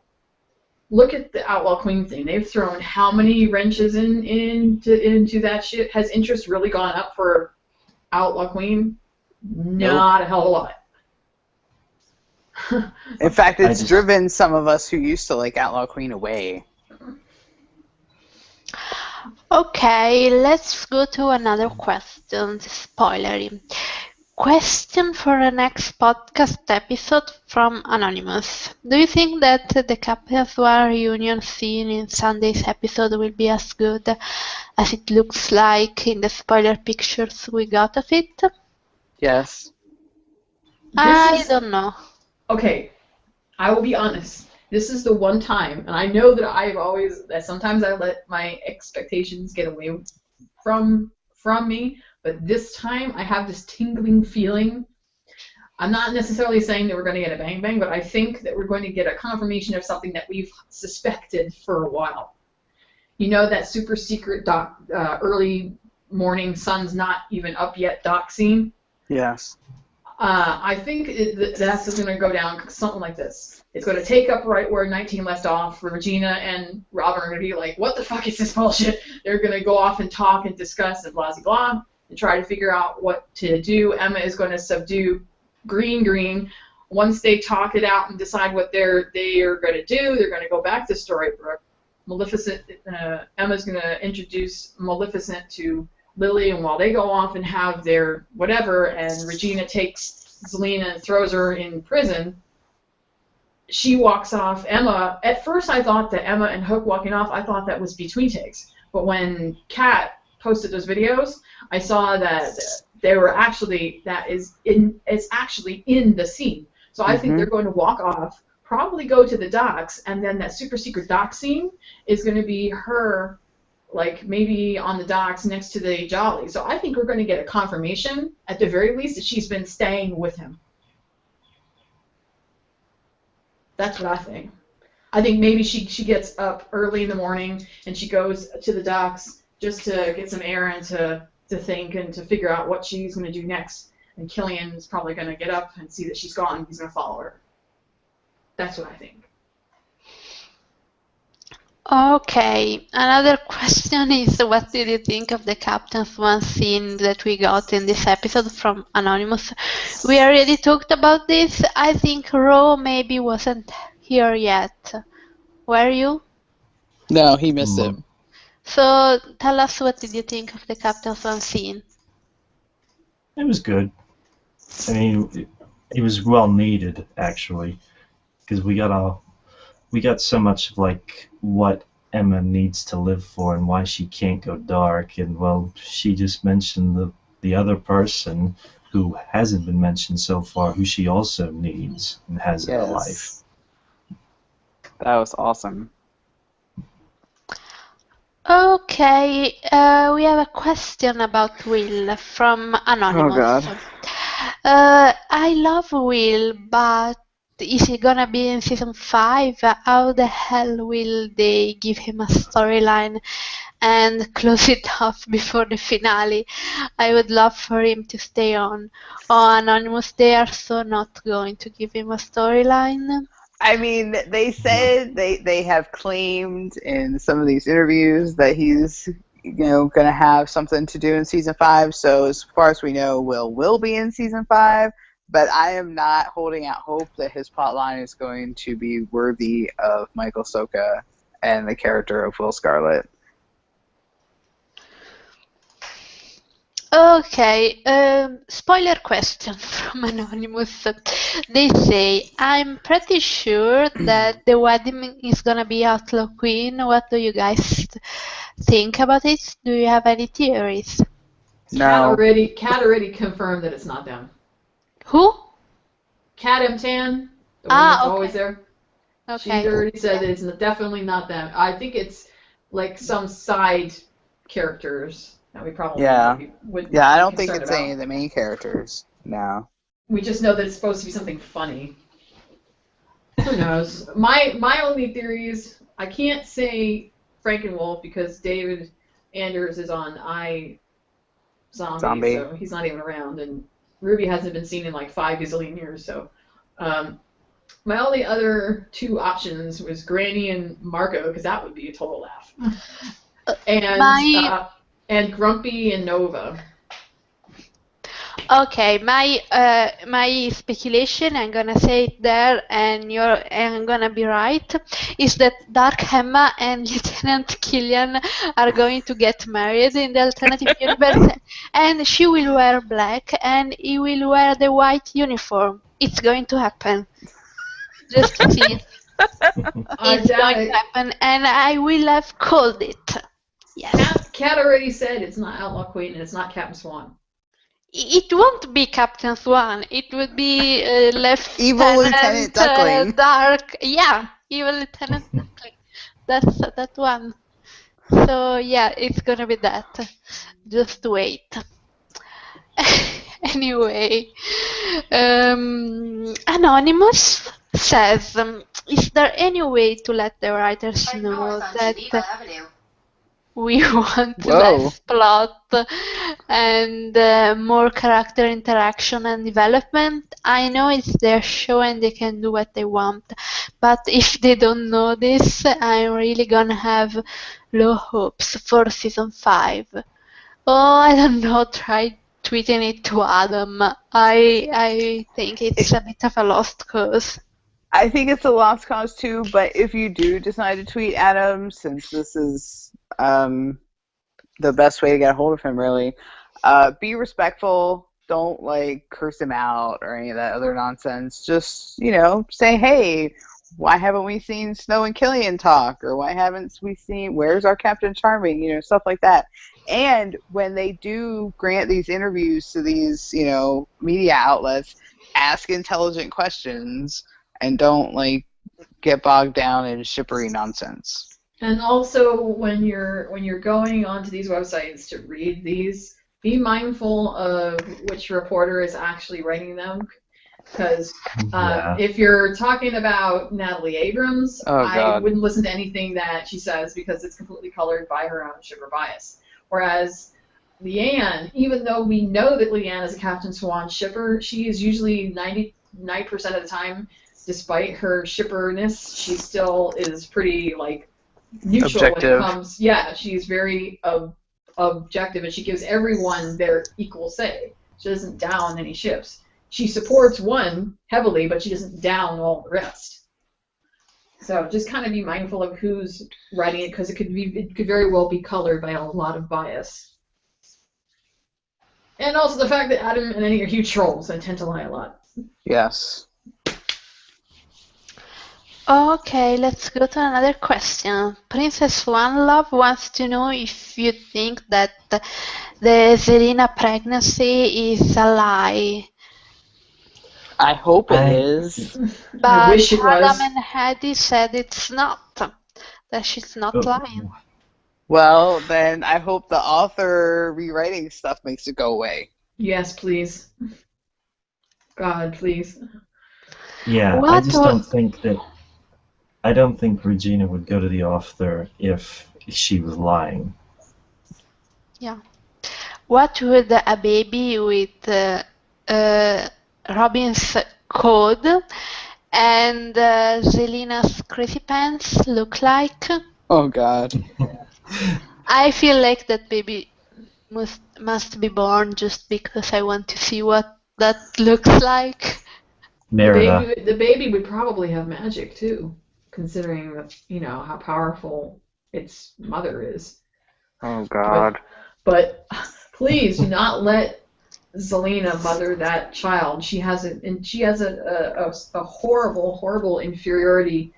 look at the Outlaw Queen thing. They've thrown how many wrenches into that shit? Has interest really gone up for Outlaw Queen? Not a hell of a lot. In fact, it's driven some of us who used to like Outlaw Queen away. Okay, let's go to another question. Spoilery. Question for the next podcast episode from Anonymous. Do you think that the Captain Swan reunion scene in Sunday's episode will be as good as it looks like in the spoiler pictures we got of it? Yes. I don't know. Okay, I will be honest. This is the one time, and I know that sometimes I let my expectations get away from me. But this time, I have this tingling feeling. I'm not necessarily saying that we're going to get a bang bang, but I think that we're going to get a confirmation of something that we've suspected for a while. You know that super secret early morning, sun's not even up yet dock scene? Yes. I think that's going to go down something like this. It's going to take up right where 19 left off. Regina and Robin are going to be like, what the fuck is this bullshit? They're going to go off and talk and discuss and blah, blah, blah. And try to figure out what to do. Emma is going to subdue Green. Once they talk it out and decide what they are going to do, they're going to go back to Storybrooke. Emma's going to introduce Maleficent to Lily, and while they go off and have their whatever, and Regina takes Zelena and throws her in prison, she walks off. Emma, at first I thought that Emma and Hook walking off, I thought that was between takes. But when Kat posted those videos, I saw that they were actually, it's actually in the scene. So I think they're going to walk off, probably go to the docks, and then that super secret dock scene is going to be her, like, maybe on the docks next to the Jolly. So I think we're going to get a confirmation, at the very least, that she's been staying with him. That's what I think. I think maybe she gets up early in the morning and she goes to the docks just to get some air and to think and to figure out what she's going to do next. And Killian's probably going to get up and see that she's gone. He's going to follow her. That's what I think. Okay, another question is, what did you think of the Captain Swan scene that we got in this episode from Anonymous? We already talked about this. I think Ro maybe wasn't here yet. Were you? No, he missed it. So tell us, what did you think of the Captain Swan scene? It was good. I mean, it was well needed, actually, because we got so much of, like, what Emma needs to live for and why she can't go dark, and, well, she just mentioned the other person who hasn't been mentioned so far, who she also needs and has in her life. That was awesome. Okay, we have a question about Will from Anonymous. Oh, God. I love Will, but is he gonna be in season 5? How the hell will they give him a storyline and close it off before the finale? I would love for him to stay on. Oh, Anonymous, they are so not going to give him a storyline. I mean, they said they have claimed in some of these interviews that he's, going to have something to do in season 5. So as far as we know, Will be in season 5. But I am not holding out hope that his plotline is going to be worthy of Michael Soka and the character of Will Scarlet. Okay, spoiler question from Anonymous. They say, I'm pretty sure that the wedding is gonna be Outlaw Queen. What do you guys think about it? Do you have any theories? No. Kat already confirmed that it's not them. Who? Kat Mtan, the one that's always there. Okay. She already said that it's definitely not them. I think it's like some side characters that we probably would I don't think concerned it's about. any of the main characters. No. We just know that it's supposed to be something funny. Who knows? My only theory is, I can't say Frankenwolf because David Anders is on Zombie, so he's not even around, and Ruby hasn't been seen in like 5 gazillion years, so my only other 2 options was Granny and Margot, because that would be a total laugh. And Grumpy and Nova. Okay, my speculation, I'm gonna say it there, and I'm gonna be right, is that Dark Emma and Lieutenant Killian are going to get married in the alternative universe, and she will wear black, and he will wear the white uniform. It's going to happen. Just see. It's going to happen, and I will have called it. Yes. Kat already said it's not Outlaw Queen and it's not Captain Swan. It won't be Captain Swan. It would be Evil Lieutenant Duckling. Dark, Evil Lieutenant Duckling. That's that one. So yeah, it's gonna be that. Just wait. Anyway, Anonymous says, is there any way to let the writers know that we want less plot and more character interaction and development? I know it's their show and they can do what they want, but if they don't know this, I'm really gonna have low hopes for season 5. Oh, I don't know, try tweeting it to Adam. I think it's a bit of a lost cause. I think it's a lost cause too, but if you do decide to tweet Adam, since this is the best way to get a hold of him, really, be respectful. Don't curse him out or any of that other nonsense. Just say, hey, why haven't we seen Snow and Killian talk, or why haven't we seen where's our Captain Charming, stuff like that. And when they do grant these interviews to these media outlets, ask intelligent questions and don't get bogged down in shippery nonsense. And also, when you're going onto these websites to read these, be mindful of which reporter is actually writing them. Because if you're talking about Natalie Abrams, I wouldn't listen to anything that she says because it's completely colored by her own shipper bias. Whereas Leanne, even though we know that Leanne is a Captain Swan shipper, she is usually 99% of the time, despite her shipperness, she still is pretty neutral objective. When it comes. Yeah, she's very objective, and she gives everyone their equal say. She doesn't down any ships. She supports one heavily, but she doesn't down all the rest. So just kind of be mindful of who's writing it, because it could very well be colored by a lot of bias. And also the fact that Adam and Annie are huge trolls and tend to lie a lot. Yes. Okay, let's go to another question. Princess One Love wants to know if you think that the Zelina pregnancy is a lie. I hope it is. But I wish it was. Adam and Hedy said it's not. That she's not lying. Well, then I hope the author rewriting stuff makes it go away. Yes, please. God, please. Yeah, I just don't think that. I don't think Regina would go to the author if she was lying. Yeah. What would a baby with Robin's code and Zelina's crazy pants look like? Oh God. I feel like that baby must be born just because I want to see what that looks like. Merida. The baby would probably have magic too, considering how powerful its mother is. Oh God. But please do not let Zelina mother that child. She has a horrible inferiority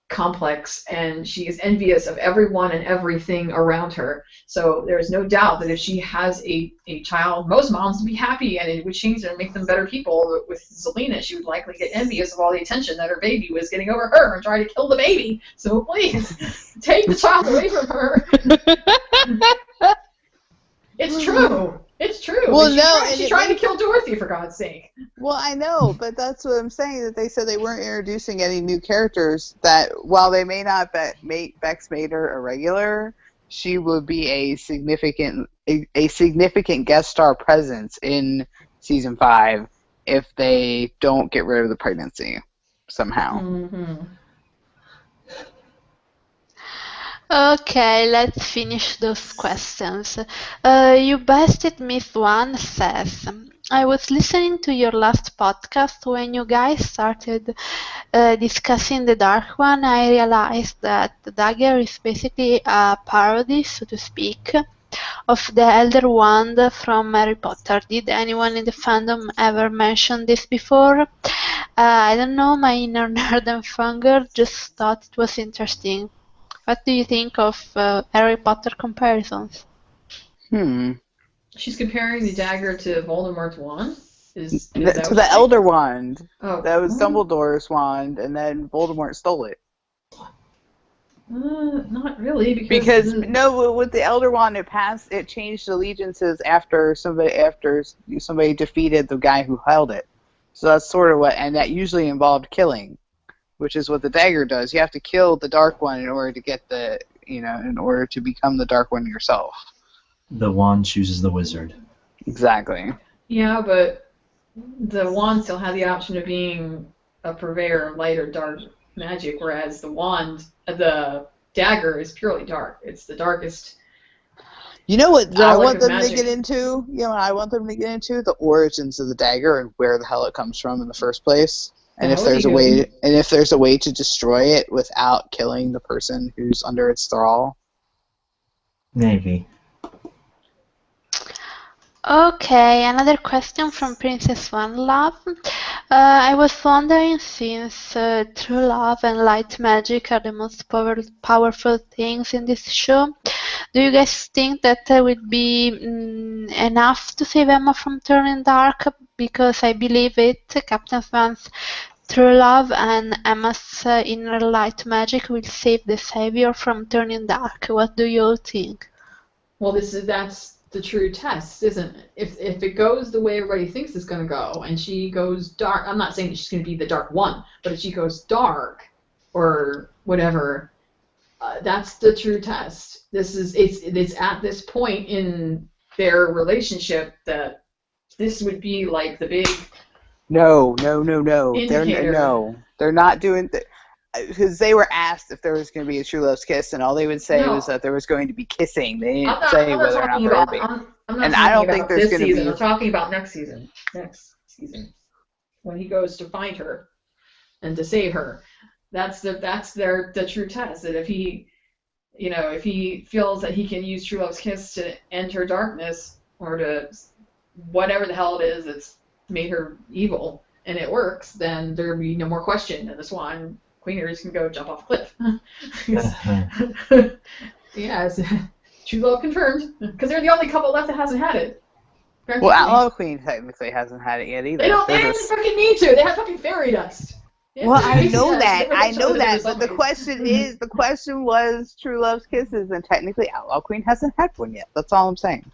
complex, and she is envious of everyone and everything around her. So there's no doubt that if she has a child, most moms would be happy and it would change them and make them better people. But with Zelina, she would likely get envious of all the attention that her baby was getting over her and try to kill the baby. So please, take the child away from her. It's true. It's true. Well, she tried to kill Dorothy, for God's sake. Well, I know, but that's what I'm saying, that they said they weren't introducing any new characters, that while they may not make Bex Mater a regular, she would be a significant guest star presence in season 5 if they don't get rid of the pregnancy somehow. Mm-hmm. Okay, let's finish those questions. You Bested Myth One says, I was listening to your last podcast when you guys started discussing the Dark One. I realized that the dagger is basically a parody, so to speak, of the Elder Wand from Harry Potter. Did anyone in the fandom ever mention this before? I don't know, my inner nerd and fangirl just thought it was interesting. What do you think of Harry Potter comparisons? She's comparing the dagger to Voldemort's wand? To the Elder Wand. Oh. That was Dumbledore's wand, and then Voldemort stole it. Not really, because with the Elder Wand, it changed allegiances after somebody defeated the guy who held it. So that's sort of and that usually involved killing, which is what the dagger does. You have to kill the Dark One in order to get in order to become the Dark One yourself. The wand chooses the wizard. Exactly. Yeah, but the wand still had the option of being a purveyor of light or dark magic, whereas the dagger is purely dark. It's the darkest. You know what I want them to get into? I want them to get into the origins of the dagger and where the hell it comes from in the first place. And if there's a way to destroy it without killing the person who's under its thrall. Maybe. Okay, another question from Princess One Love. I was wondering, since true love and light magic are the most powerful things in this show, do you guys think that would be enough to save Emma from turning dark? Because I believe it. Captain Swan's True love and Emma's inner light magic will save the savior from turning dark. What do you all think? Well, that's the true test, isn't it? If it goes the way everybody thinks it's going to go, and she goes dark, I'm not saying that she's going to be the dark one, but if she goes dark or whatever, that's the true test. It's at this point in their relationship that this would be like the big No. indicator. They're not doing because they were asked if there was going to be a true love's kiss, and all they would say was that there was going to be kissing. They didn't say whether or not there would be. I'm not talking about this season. I'm talking about next season. Next season, when he goes to find her and to save her, that's the true test. That if he feels that he can use true love's kiss to end her darkness or to whatever the hell it is that's made her evil, and it works, then there'll be no more question, and the Swan Queeners can go jump off a cliff. Yes, true love confirmed, because they're the only couple left that hasn't had it. Well, Outlaw Queen technically hasn't had it yet either. They didn't fucking need to. They have fucking fairy dust. Well, I know that, but the question was true love's kisses, and technically Outlaw Queen hasn't had one yet. That's all I'm saying.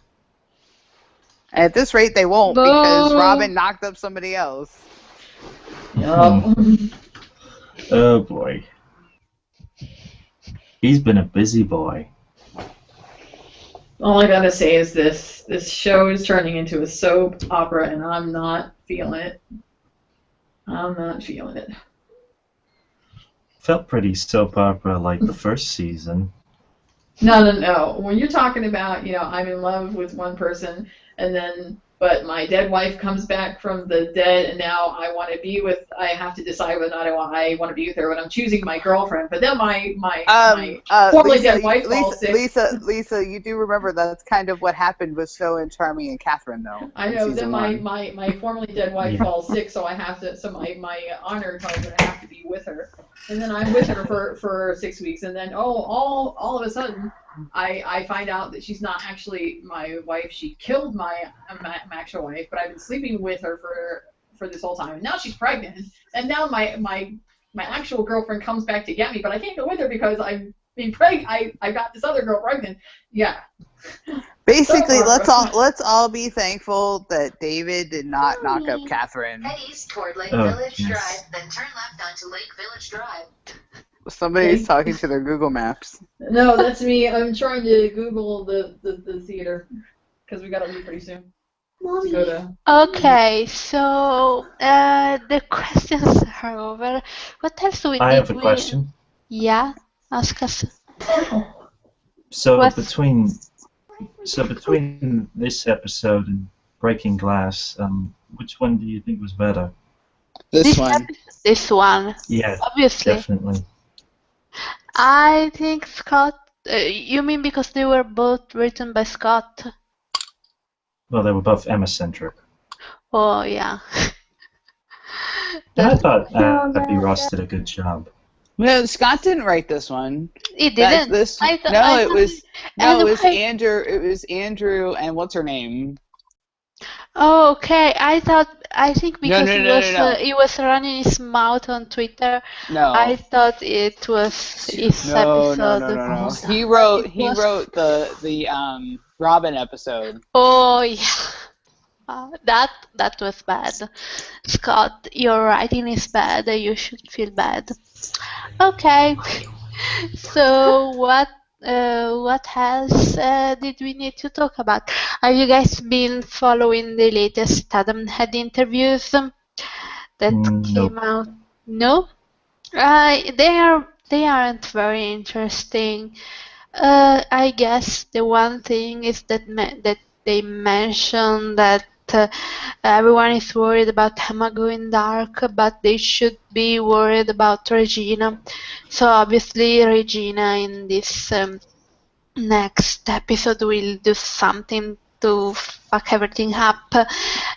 And at this rate, they won't because Robin knocked up somebody else. Oh boy. He's been a busy boy. All I gotta say is this show is turning into a soap opera, and I'm not feeling it. Felt pretty soap opera like the first season. No. When you're talking about, I'm in love with one person, but my dead wife comes back from the dead, and now I have to decide whether or not I want to be with her, but I'm choosing my girlfriend. But then my formerly dead wife falls sick. Lisa, you do remember that's kind of what happened with Snow and Charming and Catherine, though. I know. Then my formerly dead wife falls sick, so my honor tells me I have to be with her, and then I'm with her for 6 weeks, and then all of a sudden I find out that she's not actually my wife. She killed my actual wife, but I've been sleeping with her for this whole time. And now she's pregnant, and now my actual girlfriend comes back to get me, but I can't go with her because I got this other girl pregnant. Yeah. Basically, let's all be thankful that David did not knock up Catherine. Head east toward Lake Village Drive, then turn left onto Lake Village Drive. Somebody's talking to their Google Maps. No, that's me. I'm trying to Google the theater because we gotta leave pretty soon. Okay, so the questions are over. What else do we I have a question. Yeah, ask us. So between this episode and Breaking Glass, which one do you think was better? This one. This one. Yeah, obviously. Definitely. I think Scott. You mean because they were both written by Scott? Well, they were both Emma-centric. Oh yeah. And I thought Abby Ross did a good job. No, Scott didn't write this one. He didn't. It was Andrew. It was Andrew and what's her name? Oh, okay. I think because No. he was running his mouth on Twitter. No. I thought it was his episode. No. He wrote the Robin episode. Oh yeah. That was bad. Scott, your writing is bad. You should feel bad. Okay. So what else did we need to talk about? Have you guys been following the latest Adam Head interviews that came out? No? They aren't very interesting. I guess the one thing is that they mention that everyone is worried about Emma going dark, but they should be worried about Regina. So obviously Regina in this next episode will do something to fuck everything up.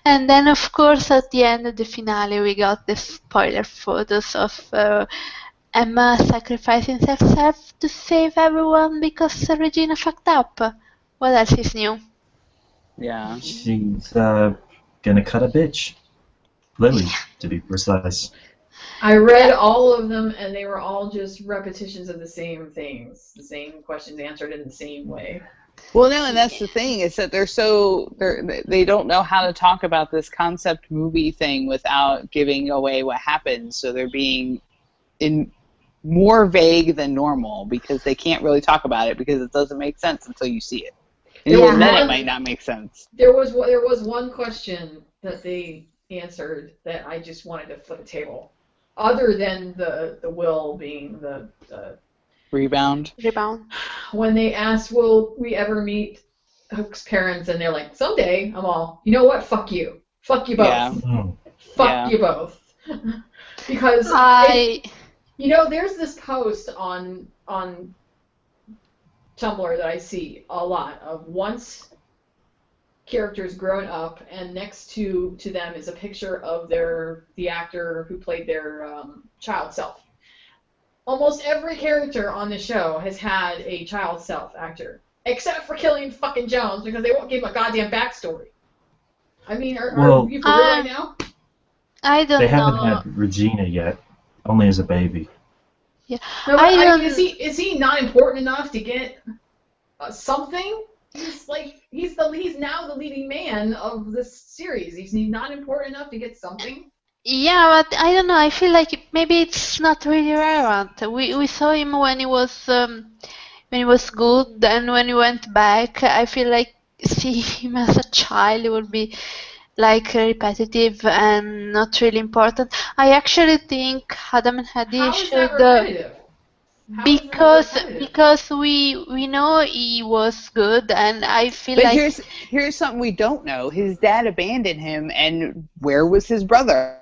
And then of course at the end of the finale we got the spoiler photos of Emma sacrificing herself to save everyone because Regina fucked up. What else is new? Yeah. She's gonna cut a bitch. Lily, to be precise. I read all of them, and they were all just repetitions of the same things, the same questions answered in the same way. Well, no, and that's the thing is that they don't know how to talk about this concept movie thing without giving away what happens. So they're being more vague than normal because they can't really talk about it because it doesn't make sense until you see it. And even then, it might not make sense. There was one question that they answered that I just wanted to flip a table, other than the will being the Rebound. When they asked, "Will we ever meet Hook's parents?" and they're like, "Someday," I'm all, you know what? Fuck you both. Yeah. Fuck you both. Because there's this post on Tumblr that I see a lot of once characters grown up, and next to them is a picture of the actor who played their child self. Almost every character on the show has had a child self actor, except for Killian fucking Jones, because they won't give him a goddamn backstory. I mean, are you for real right now? I don't know. They haven't had Regina yet, only as a baby. Yeah. No, I mean, is he not important enough to get something? He's now the leading man of this series. He's not important enough to get something. Yeah, but I don't know. I feel like maybe it's not really relevant. We saw him when he was good, and when he went back, I feel like see him as a child would be like repetitive and not really important. I actually think Adam and Hadi How is should. that repetitive? Because we know he was good, and I feel but like here's something we don't know. His dad abandoned him, and where was his brother?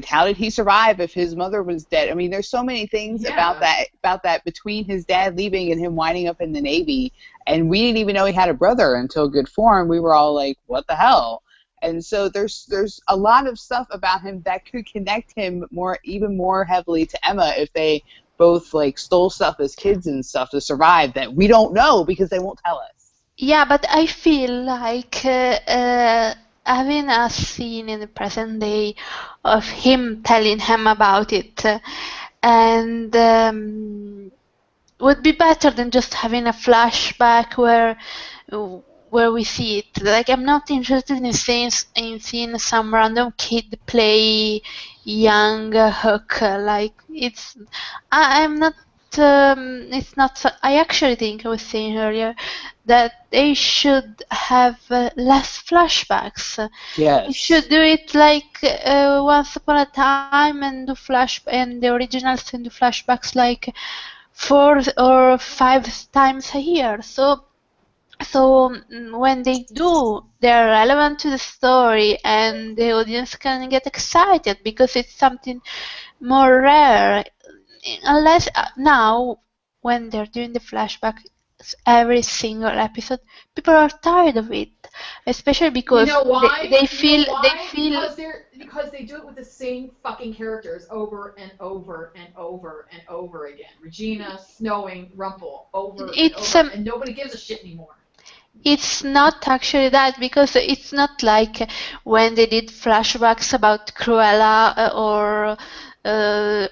How did he survive if his mother was dead? I mean, there's so many things about that between his dad leaving and him winding up in the Navy, and we didn't even know he had a brother until Good Form. We were all like, what the hell? And so there's a lot of stuff about him that could connect him even more heavily to Emma if they both like stole stuff as kids and stuff to survive that we don't know because they won't tell us. Yeah, but I feel like having a scene in the present day of him telling him about it and would be better than just having a flashback where we see it. Like, I'm not interested in seeing some random kid play young Hook. Like, I'm not. It's not. I actually think I was saying earlier that they should have less flashbacks. Yes. You should do it like Once Upon a Time and and the originals and do flashbacks like 4 or 5 times a year. So when they do, they're relevant to the story, and the audience can get excited because it's something more rare. Unless now, when they're doing the flashback every single episode, people are tired of it, especially because they feel because they do it with the same fucking characters over and over and over and over again. Regina, Snowing, Rumple, over and over, and nobody gives a shit anymore. It's not actually that, because it's not like when they did flashbacks about Cruella or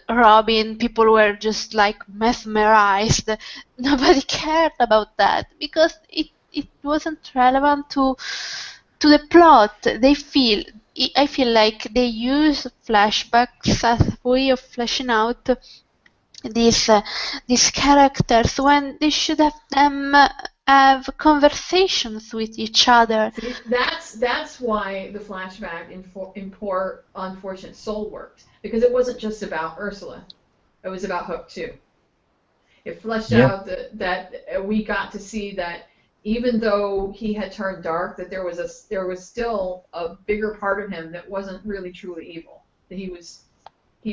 Robin, people were just like mesmerized. Nobody cared about that because it wasn't relevant to the plot. I feel like they use flashbacks as a way of fleshing out these characters when they should have them have conversations with each other. See, that's why the flashback in Poor Unfortunate Soul worked, because it wasn't just about Ursula, it was about Hook too. It fleshed out that we got to see that even though he had turned dark, that there was still a bigger part of him that wasn't really truly evil. That he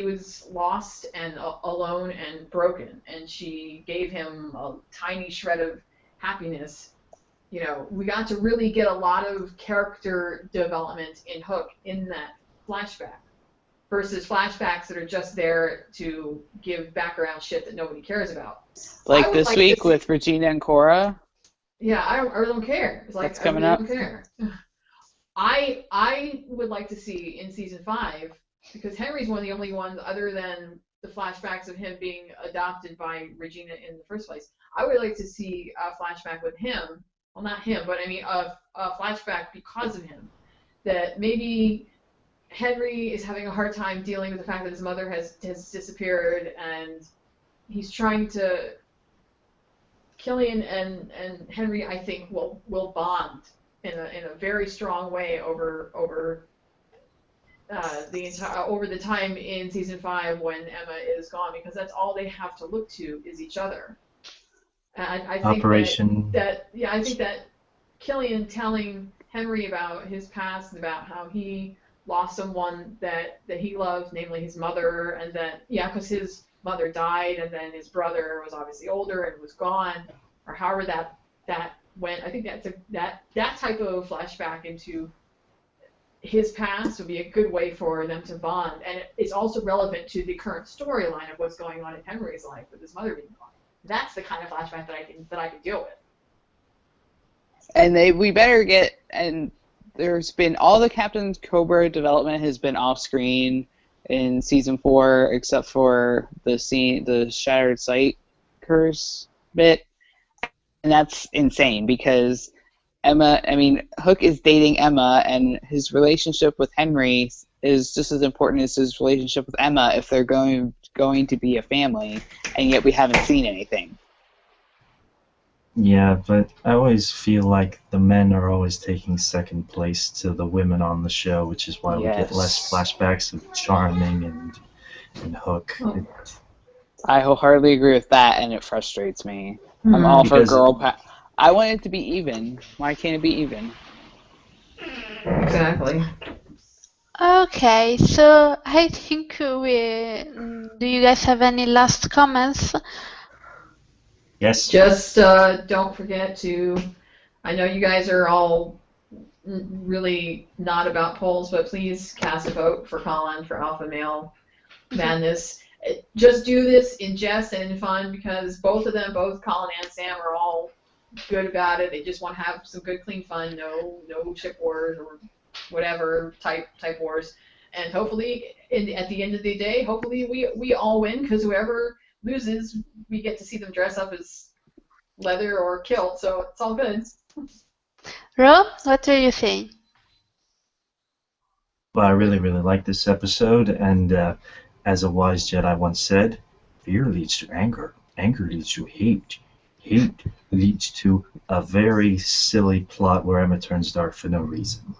was lost and alone and broken, and she gave him a tiny shred of happiness. You know, we got to really get a lot of character development in Hook in that flashback, versus flashbacks that are just there to give background shit that nobody cares about. Like this week with Regina and Cora. Yeah, I don't care. It's like, that's coming I up. don't care. I would like to see in season 5 because Henry's one of the only ones other than the flashbacks of him being adopted by Regina in the first place. I would like to see a flashback with him. Well, not him, but I mean a flashback because of him. That maybe Henry is having a hard time dealing with the fact that his mother has disappeared, and he's trying to. Killian and Henry, I think, will bond in a very strong way over the time in season 5 when Emma is gone, because that's all they have to look to is each other. And I think I think that Killian telling Henry about his past and about how he lost someone that he loved, namely his mother, and that because his mother died, and then his brother was obviously older and was gone, or however that went. I think that type of flashback into his past would be a good way for them to bond, and it's also relevant to the current storyline of what's going on in Henry's life with his mother being gone. That's the kind of flashback that I can deal with. And we better get, and there's been all the Captain Cobra development has been off screen in season 4, except for the Shattered Sight curse bit, and that's insane because Hook is dating Emma, and his relationship with Henry is just as important as his relationship with Emma if they're going to be a family, and yet we haven't seen anything. Yeah, but I always feel like the men are always taking second place to the women on the show, which is why we get less flashbacks of Charming and Hook. Oh. I wholeheartedly agree with that, and it frustrates me. I'm all for girl power. I want it to be even. Why can't it be even? Exactly. Okay, so I think do you guys have any last comments? Yes. Just don't forget to, I know you guys are all really not about polls, but please cast a vote for Colin for Alpha Male Madness. Just do this in jest and in fun, because both Colin and Sam, are all good about it. They just want to have some good, clean fun. No ship wars or whatever type wars. And hopefully, at the end of the day, hopefully we all win, because whoever loses, we get to see them dress up as leather or kilt. So it's all good. Ro, what do you think? Well, I really, really like this episode, and as a wise Jedi once said, fear leads to anger. Anger leads to hate. Hate leads to a very silly plot where Emma turns dark for no reason.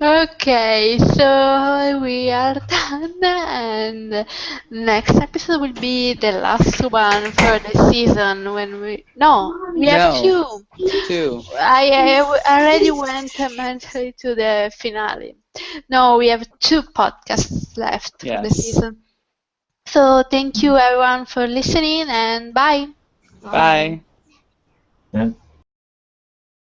Okay, so we are done, and next episode will be the last one for the season. We have two. I already went mentally to the finale. No, we have 2 podcasts left for the season. So thank you everyone for listening, and bye. Bye. Yeah.